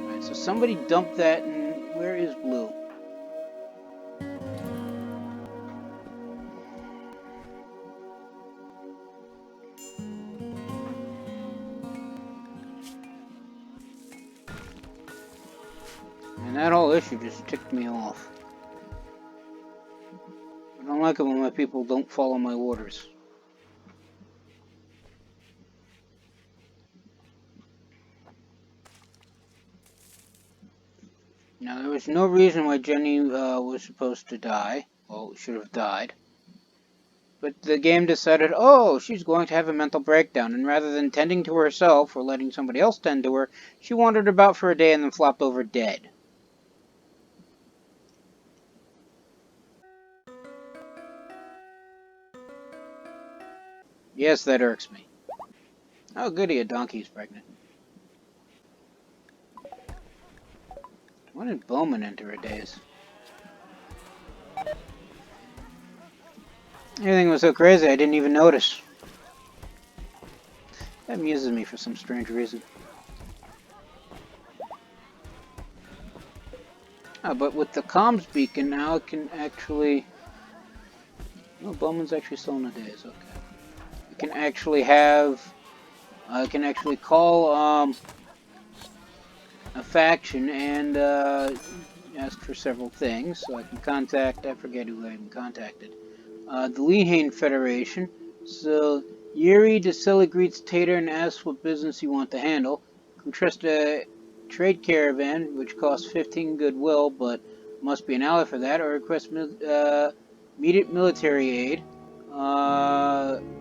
Alright, so somebody dumped that, and where is Blue? And that whole issue just ticked me off. I don't like it when my people don't follow my orders. Now, there was no reason why Jenny was supposed to die. Well, should have died. But the game decided, oh, she's going to have a mental breakdown, and rather than tending to herself or letting somebody else tend to her, she wandered about for a day and then flopped over dead. Yes, that irks me. Oh, goody, a donkey's pregnant. When did Bowman enter a daze? Everything was so crazy I didn't even notice. That amuses me for some strange reason. Oh, but with the comms beacon now, it can actually... Oh, Bowman's actually still in a daze, okay. It can actually have... I can actually call a faction and ask for several things. So I can contact, I forget who I even contacted. The Lehane Federation. So Yuri DeSilla greets Tater and asks what business you want to handle. Can trade caravan, which costs 15 goodwill, but must be an ally for that, or request immediate military aid,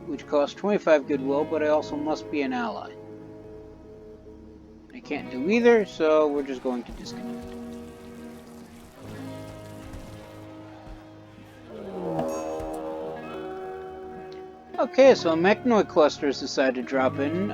which costs 25 goodwill, but I also must be an ally. I can't do either, so we're just going to disconnect. Okay, so mechanoid clusters decide to drop in,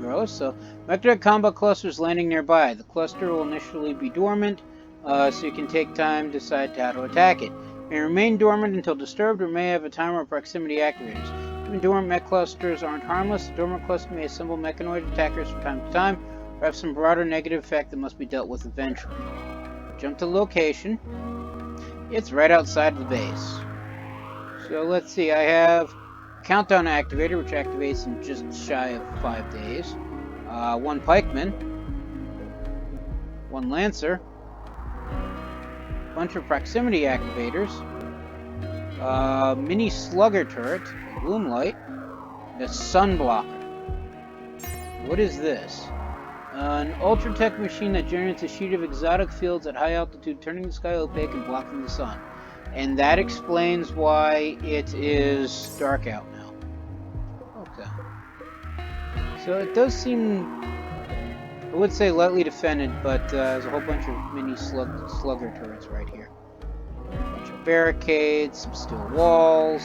gross. So mechanoid combat clusters landing nearby. The cluster will initially be dormant, so you can take time to decide how to attack it. It may remain dormant until disturbed, or may have a timer or proximity activators. Even dormant mech clusters aren't harmless. The dormant cluster may assemble mechanoid attackers from time to time, or have some broader negative effect that must be dealt with eventually. Jump to location. It's right outside of the base. So let's see, I have countdown activator, which activates in just shy of 5 days. 1 pikeman, 1 lancer, bunch of proximity activators, mini slugger turret, a bloom light, and a sun blocker. What is this? An ultra-tech machine that generates a sheet of exotic fields at high altitude, turning the sky opaque and blocking the sun. And that explains why it is dark out now. Okay. So it does seem, I would say lightly defended, but there's a whole bunch of mini slugger turrets right here. A bunch of barricades, some steel walls.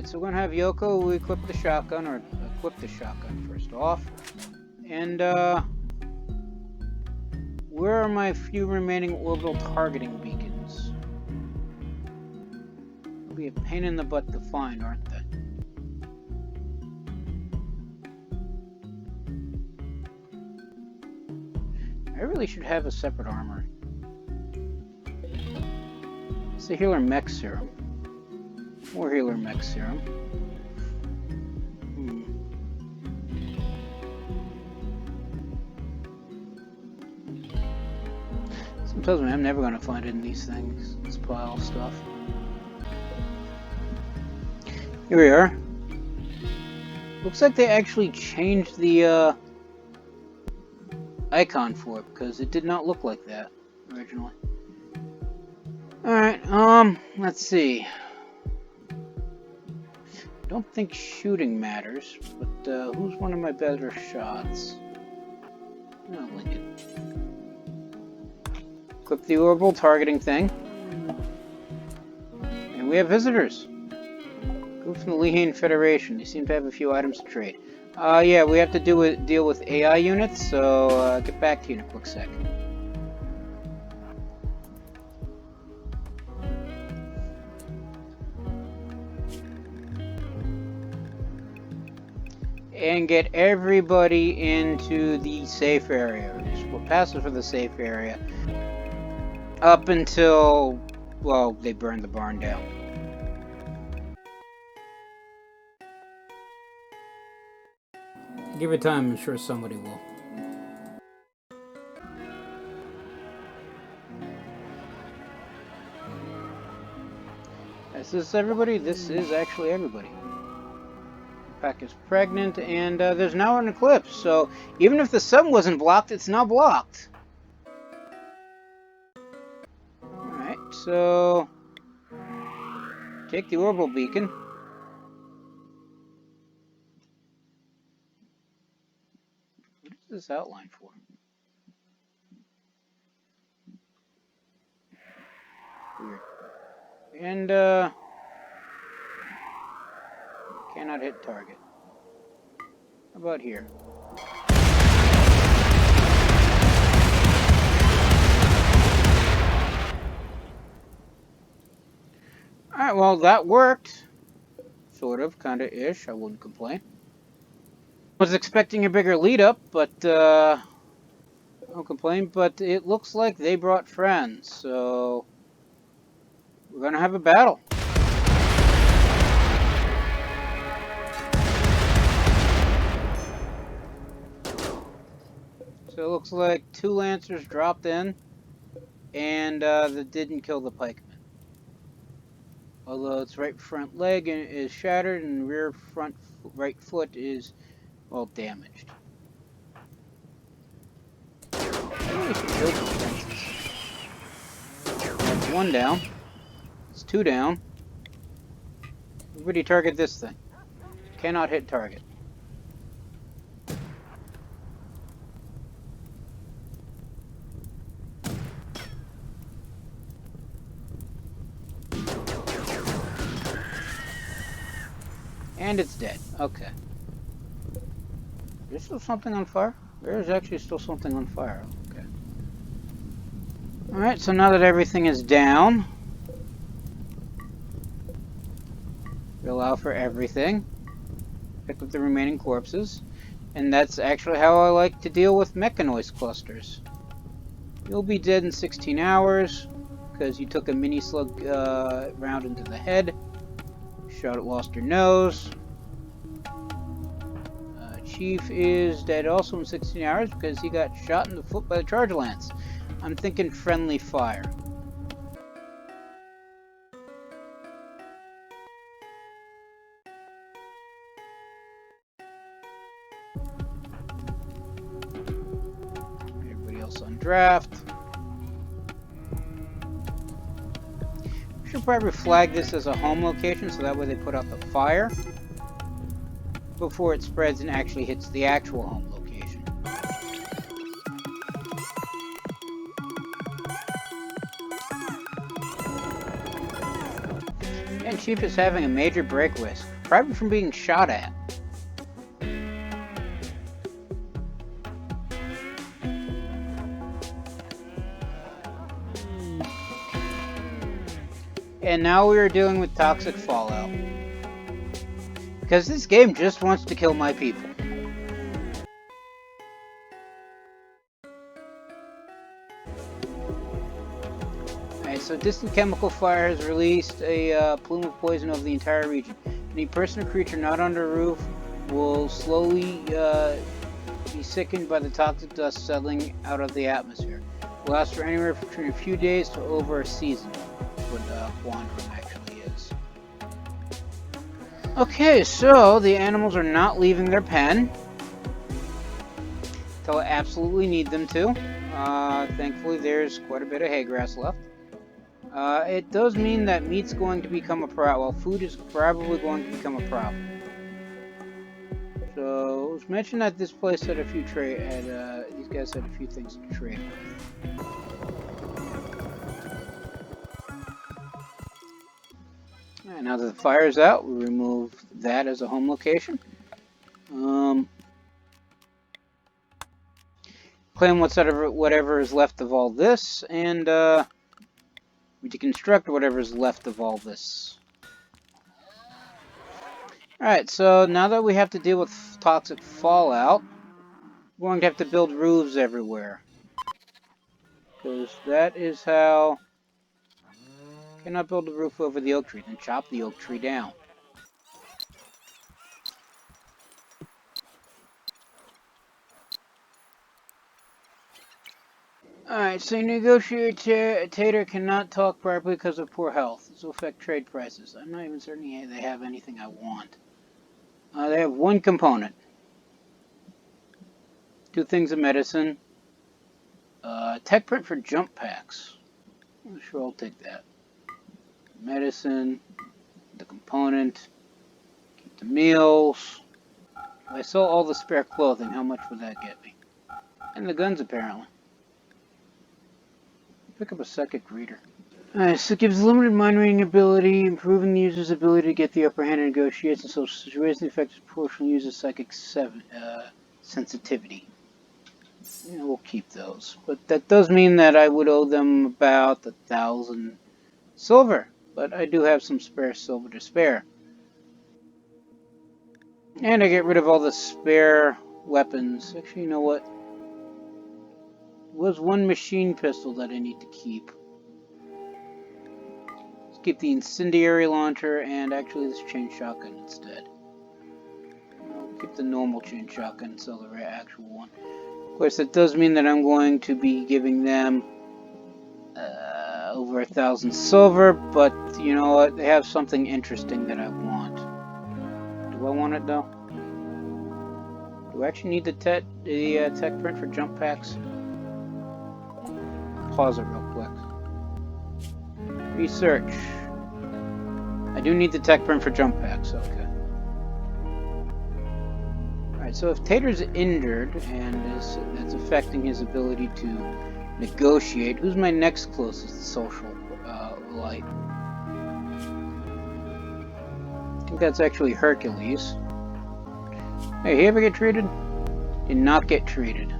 So we're going to have Yoko equip the shotgun, or equip the shotgun first off. And, where are my few remaining orbital targeting beacons? They'll be a pain in the butt to find, aren't they? I really should have a separate armory. It's the healer mech serum. More healer mech serum. Something tells me I'm never going to find it in these things. This pile of stuff. Here we are. Looks like they actually changed the icon for it, because it did not look like that originally. Alright, let's see. I don't think shooting matters, but who's one of my better shots? No, Lincoln. Click the orbital targeting thing. And we have visitors. Group from the Lehane Federation. They seem to have a few items to trade. Yeah, we have to deal with AI units, so get back to you in a quick sec. And get everybody into the safe area. We'll pass it for the safe area. Up until, well, they burn the barn down. Give it time, I'm sure somebody will. Is this everybody? This is actually everybody. Pack is pregnant, and there's now an eclipse, so even if the sun wasn't blocked, it's now blocked. Alright, so take the orbital beacon. What is this outline for? Weird. And cannot hit target. How about here? Alright, well, that worked. Sort of, kinda ish, I wouldn't complain. Was expecting a bigger lead up, but I don't complain, but it looks like they brought friends, so we're gonna have a battle. So it looks like 2 Lancers dropped in, and that didn't kill the pikemen. Although its right front leg is shattered and rear front right foot is, well, damaged. Maybe we should build defenses. That's one down. It's two down. Everybody target this thing. Cannot hit target. And it's dead. Okay. There's still something on fire? There's actually still something on fire. Okay. Alright, so now that everything is down, we allow for everything. Pick up the remaining corpses. And that's actually how I like to deal with mechanoid clusters. You'll be dead in 16 hours, because you took a mini slug round into the head. Shot it, lost your nose. Chief is dead also in 16 hours because he got shot in the foot by the charge lance. I'm thinking friendly fire. Everybody else on draft. We should probably flag this as a home location so that way they put out the fire before it spreads and actually hits the actual home location. And Chief is having a major break risk, probably from being shot at. And now we are dealing with toxic fallout. Because this game just wants to kill my people. Alright, so distant chemical fire has released a plume of poison over the entire region. Any person or creature not under a roof will slowly be sickened by the toxic dust settling out of the atmosphere. It will last for anywhere between a few days to over a season. That's what Wandering actually is. Okay, so the animals are not leaving their pen until I absolutely need them to. Thankfully, there's quite a bit of hay grass left. It does mean that meat's going to become a problem. Well, food is probably going to become a problem. So it was mentioned that this place had a few these guys had a few things to trade with. Alright, now that the fire's out, we remove that as a home location. Claim whatever is left of all this, and we deconstruct whatever is left of all this. Alright, so now that we have to deal with toxic fallout, we're going to have to build roofs everywhere. Because that is how... Cannot build a roof over the oak tree, then chop the oak tree down. Alright, so negotiator cannot talk properly because of poor health. This will affect trade prices. I'm not even certain they have anything I want. They have one component. 2 things of medicine. Tech print for jump packs. I'm sure I'll take that. Medicine. The component. Keep the meals. If I sell all the spare clothing, how much would that get me? And the guns, apparently. Pick up a psychic reader. Alright, so it gives limited mind reading ability, improving the user's ability to get the upper hand in negotiations and social situations. The effect is proportional to user's psychic sensitivity. Yeah, we'll keep those. But that does mean that I would owe them about 1,000 silver. But I do have some spare silver to spare. And I get rid of all the spare weapons. Actually, you know what? There was one machine pistol that I need to keep. Let's keep the incendiary launcher and actually this chain shotgun instead. I'll keep the normal chain shotgun and sell the actual one. Of course, that does mean that I'm going to be giving them over 1,000 silver, but you know what? They have something interesting that I want. Do I want it though? Do I actually need the tech print for jump packs? Pause it real quick. Research. I do need the tech print for jump packs, okay. Alright, so if Tater's injured and that's affecting his ability to negotiate, who's my next closest social light? I think that's actually Hercules. Hey, he ever get treated? Did not get treated.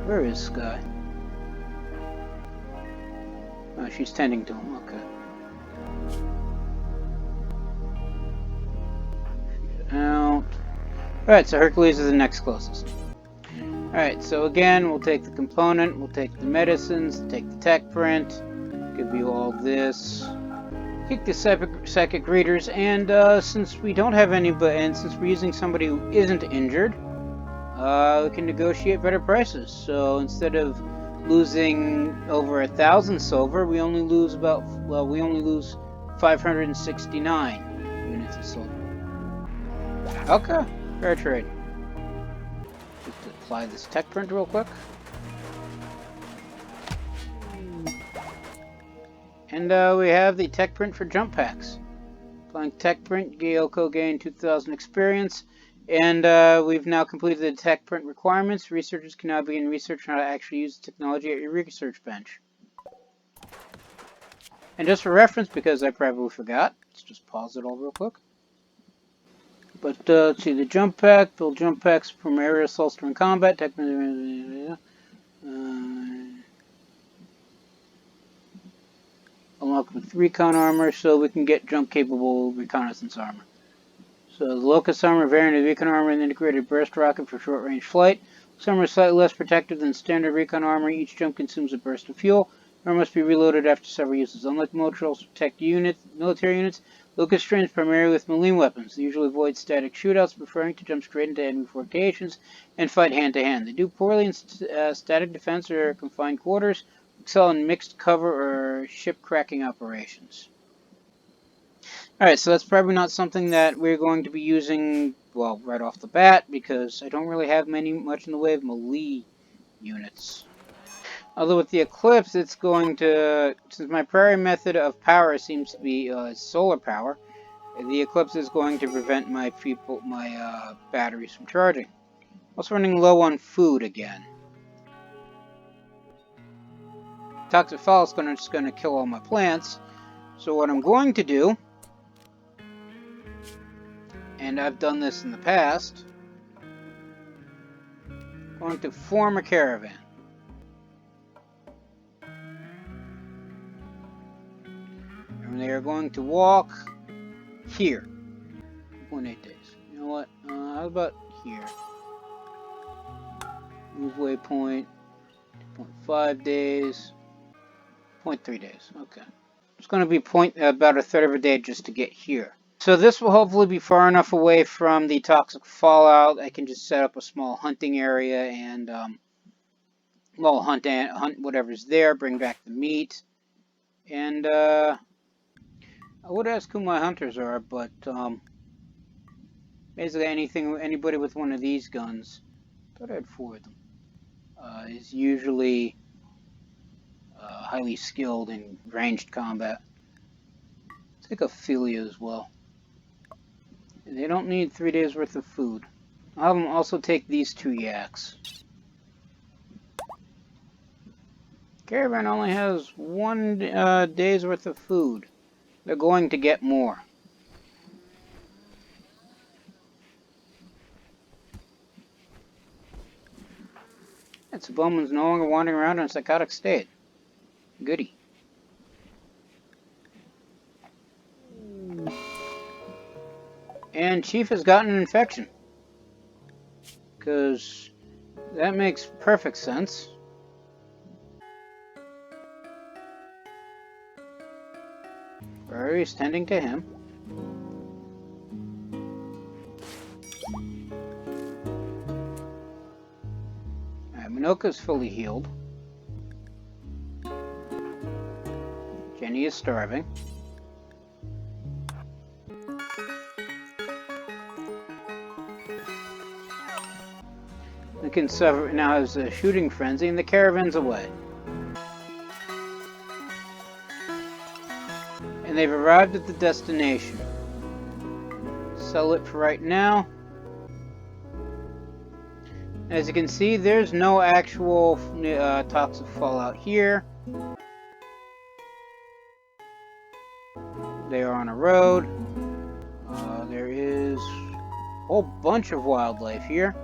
Where is Sky? Oh, she's tending to him, okay. Out. Alright, so Hercules is the next closest. Alright, so again, we'll take the component, we'll take the medicines, take the tech print, give you all this. Kick the psychic readers, and since we don't have anybody, and since we're using somebody who isn't injured, we can negotiate better prices. So instead of losing over 1,000 silver, we only lose 569 units of silver. Okay, fair trade. Just apply this tech print real quick. And we have the tech print for jump packs. Applying tech print, Gyoko gained 2,000 experience. And we've now completed the tech print requirements. Researchers can now begin research on how to actually use the technology at your research bench. And just for reference, because I probably forgot, let's just pause it all real quick. But let's see, the jump pack, build jump packs from area assaults during combat. Unlock with recon armor, so we can get jump capable reconnaissance armor. So the Locust armor variant of recon armor and integrated burst rocket for short range flight. This armor is slightly less protective than standard recon armor. Each jump consumes a burst of fuel. Armor must be reloaded after several uses. Unlike motorals protect military units, Locust trains primarily with melee weapons. They usually avoid static shootouts, preferring to jump straight into enemy fortifications and fight hand to hand. They do poorly in static defense or confined quarters, excel in mixed cover or ship cracking operations. Alright, so that's probably not something that we're going to be using, well, right off the bat, because I don't really have much in the way of melee units. Although with the Eclipse, it's going to, since my primary method of power seems to be solar power, the Eclipse is going to prevent my batteries from charging. Also running low on food again. Toxic fall is just going to kill all my plants. So what I'm going to do, and I've done this in the past, I'm going to form a caravan. And they are going to walk here. 2.8 days. You know what? How about here? Move waypoint. 2.5 days. 0.3 days. Okay. It's going to be about a third of a day just to get here. So this will hopefully be far enough away from the toxic fallout. I can just set up a small hunting area and well, hunt whatever's there. Bring back the meat. And I would ask who my hunters are, but basically anybody with one of these guns, I thought I had 4 of them, is usually highly skilled in ranged combat. Take Ophelia as well. They don't need 3 days worth of food. I'll have them also take these 2 yaks. Caravan only has 1 day's worth of food. They're going to get more. It's Bowman's no longer wandering around in a psychotic state. Goody. And Chief has gotten an infection. Because that makes perfect sense. Barry's tending to him. Anoka's fully healed. Jenny is starving. Lincoln now has a shooting frenzy, and the caravan's away. And they've arrived at the destination. Sell it for right now. As you can see, there's no actual toxic fallout here. They are on a road. There is a whole bunch of wildlife here.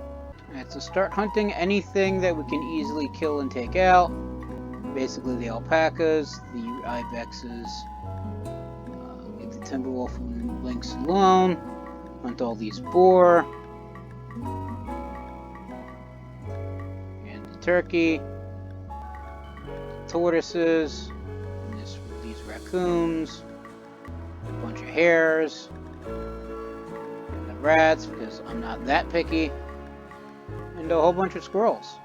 And to start hunting anything that we can easily kill and take out. Basically the alpacas, the ibexes, get the timber wolf and lynx alone, hunt all these boar, and the turkey, the tortoises, these raccoons, a bunch of hares, and the rats, because I'm not that picky, and a whole bunch of squirrels.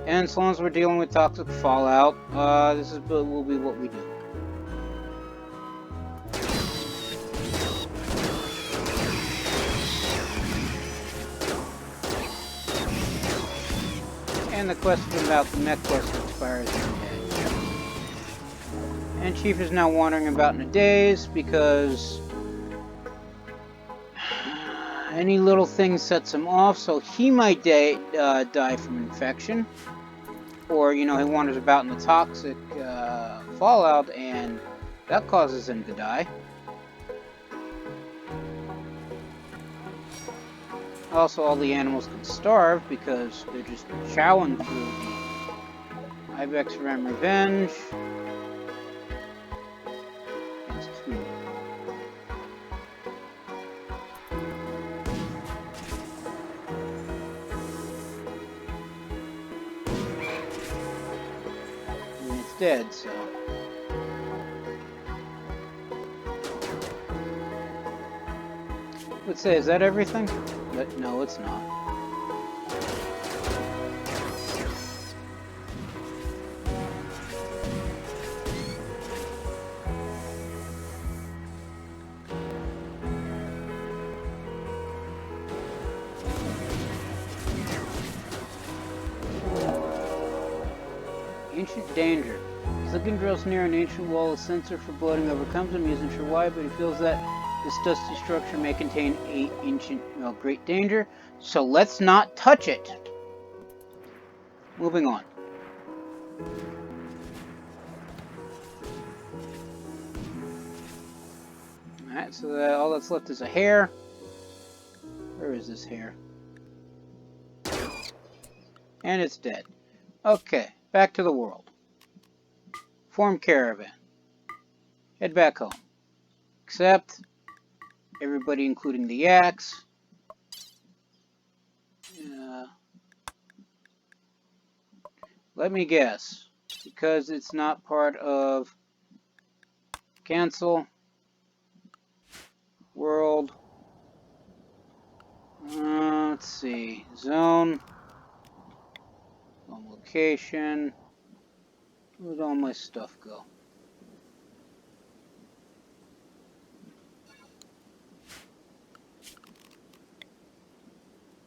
And as long as we're dealing with toxic fallout, this will be what we do. And the question about the mech quest expires in a day. And Chief is now wandering about in a daze because any little thing sets him off, so he might die from infection. Or, he wanders about in the toxic fallout and that causes him to die. Also, all the animals can starve because they're just chowing through the Ibex Ram Revenge. It's 2. And it's dead, so... Let's say, is that everything? But no, it's not. Ancient danger. Slicken drills near an ancient wall. A sensor for bloating overcomes him. He isn't sure why, but he feels that this dusty structure may contain great danger, so let's not touch it. Moving on. Alright, so all that's left is a hare. Where is this hare? And it's dead. Okay, back to the world. Form caravan. Head back home. Except... everybody, including the yaks. Let me guess. Because it's not part of cancel. World. Let's see. Zone. Home location. Where'd all my stuff go?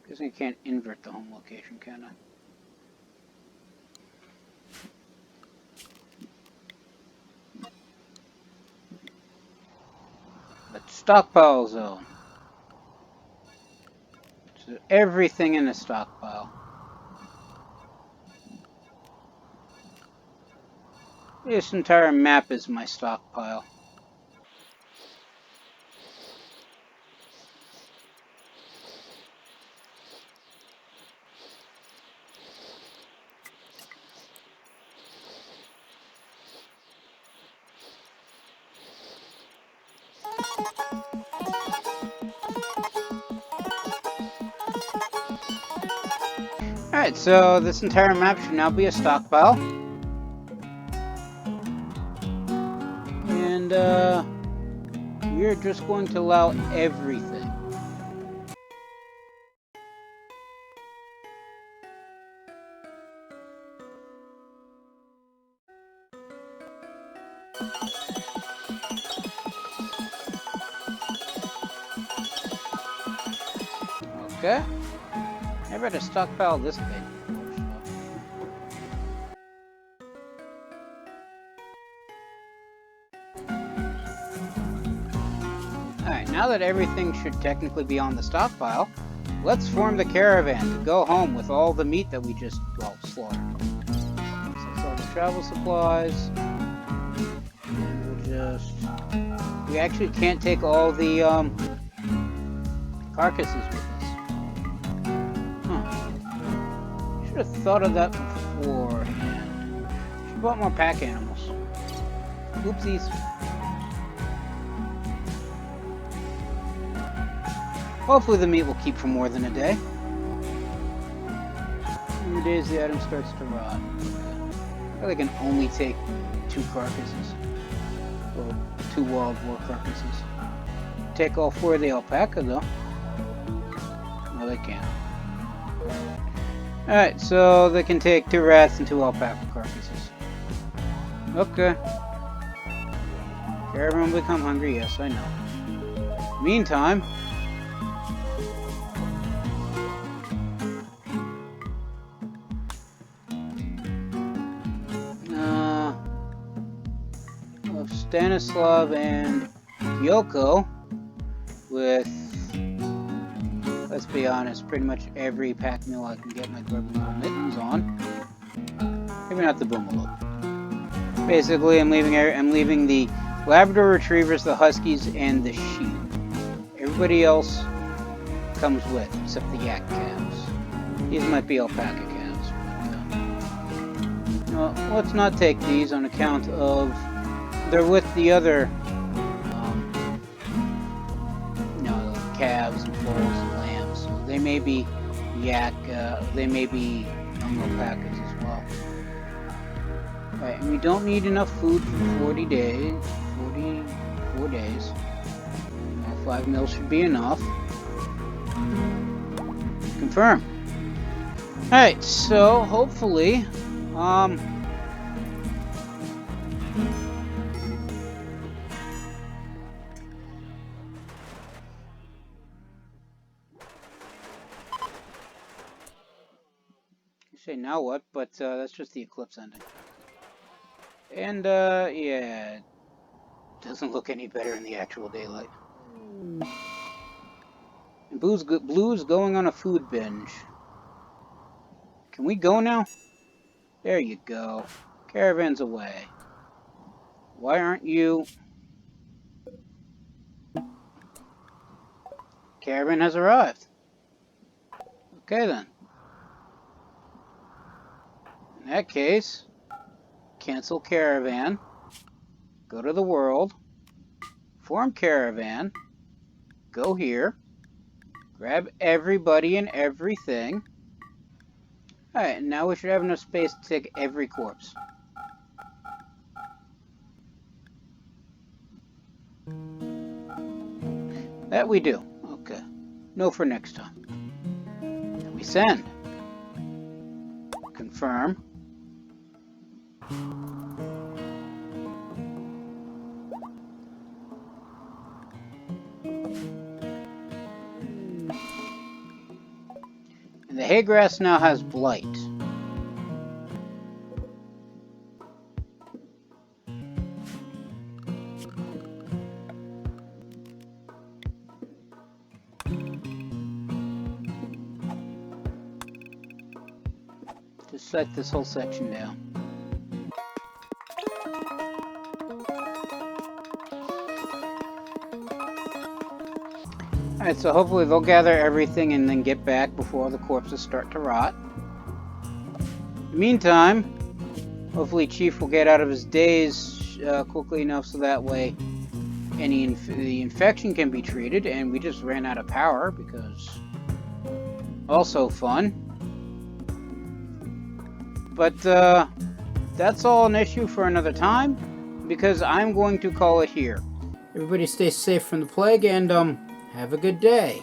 Guess I can't invert the home location, can I? But stockpile zone. So everything in the stockpile. This entire map is my stockpile. Alright, so this entire map should now be a stockpile. And, we're just going to allow everything. Okay. I better stockpile this big. Alright, now that everything should technically be on the stockpile, let's form the caravan to go home with all the meat that we just, well, slaughtered. So that's all the travel supplies. We'll just... We actually can't take all the, carcasses with us. Huh. Should have thought of that before. Should have bought more pack animals. Oopsies. Hopefully the meat will keep for more than a day. In the days the item starts to rot. They can only take 2 carcasses. Or 2 wild boar carcasses. Take all 4 of the alpaca though. No, they can't. Alright, so they can take 2 rats and 2 alpaca carcasses. Okay. Caravan will become hungry, yes, I know. Meantime... Stanislav and Yoko with, let's be honest, pretty much every pack mule I can get my grubby little mittens on. Maybe not the Boomaloo. Basically, I'm leaving the Labrador Retrievers, the Huskies, and the sheep. Everybody else comes with, except the yak calves. These might be alpaca calves. But, well, let's not take these on account of they're with the other, calves and foals and lambs. So they may be yak, they may be alpacas as well. Alright, and we don't need enough food for 44 days. 5 meals should be enough. Confirm. Alright, so hopefully, say now what, but that's just the eclipse ending. And yeah, it doesn't look any better in the actual daylight. And Blue's going on a food binge. Can we go now? There you go. Caravan's away. Why aren't you? Caravan has arrived. Okay then. In that case, cancel caravan, go to the world, form caravan, go here, grab everybody and everything. Alright, now we should have enough space to take every corpse. That we do. Okay. No for next time. Then we send. Confirm. And the hay grass now has blight. Just set this whole section down. Alright, so hopefully they'll gather everything and then get back before the corpses start to rot. In the meantime, hopefully Chief will get out of his daze quickly enough so that way the infection can be treated, and we just ran out of power because also fun. But that's all an issue for another time because I'm going to call it here. Everybody stay safe from the plague and have a good day.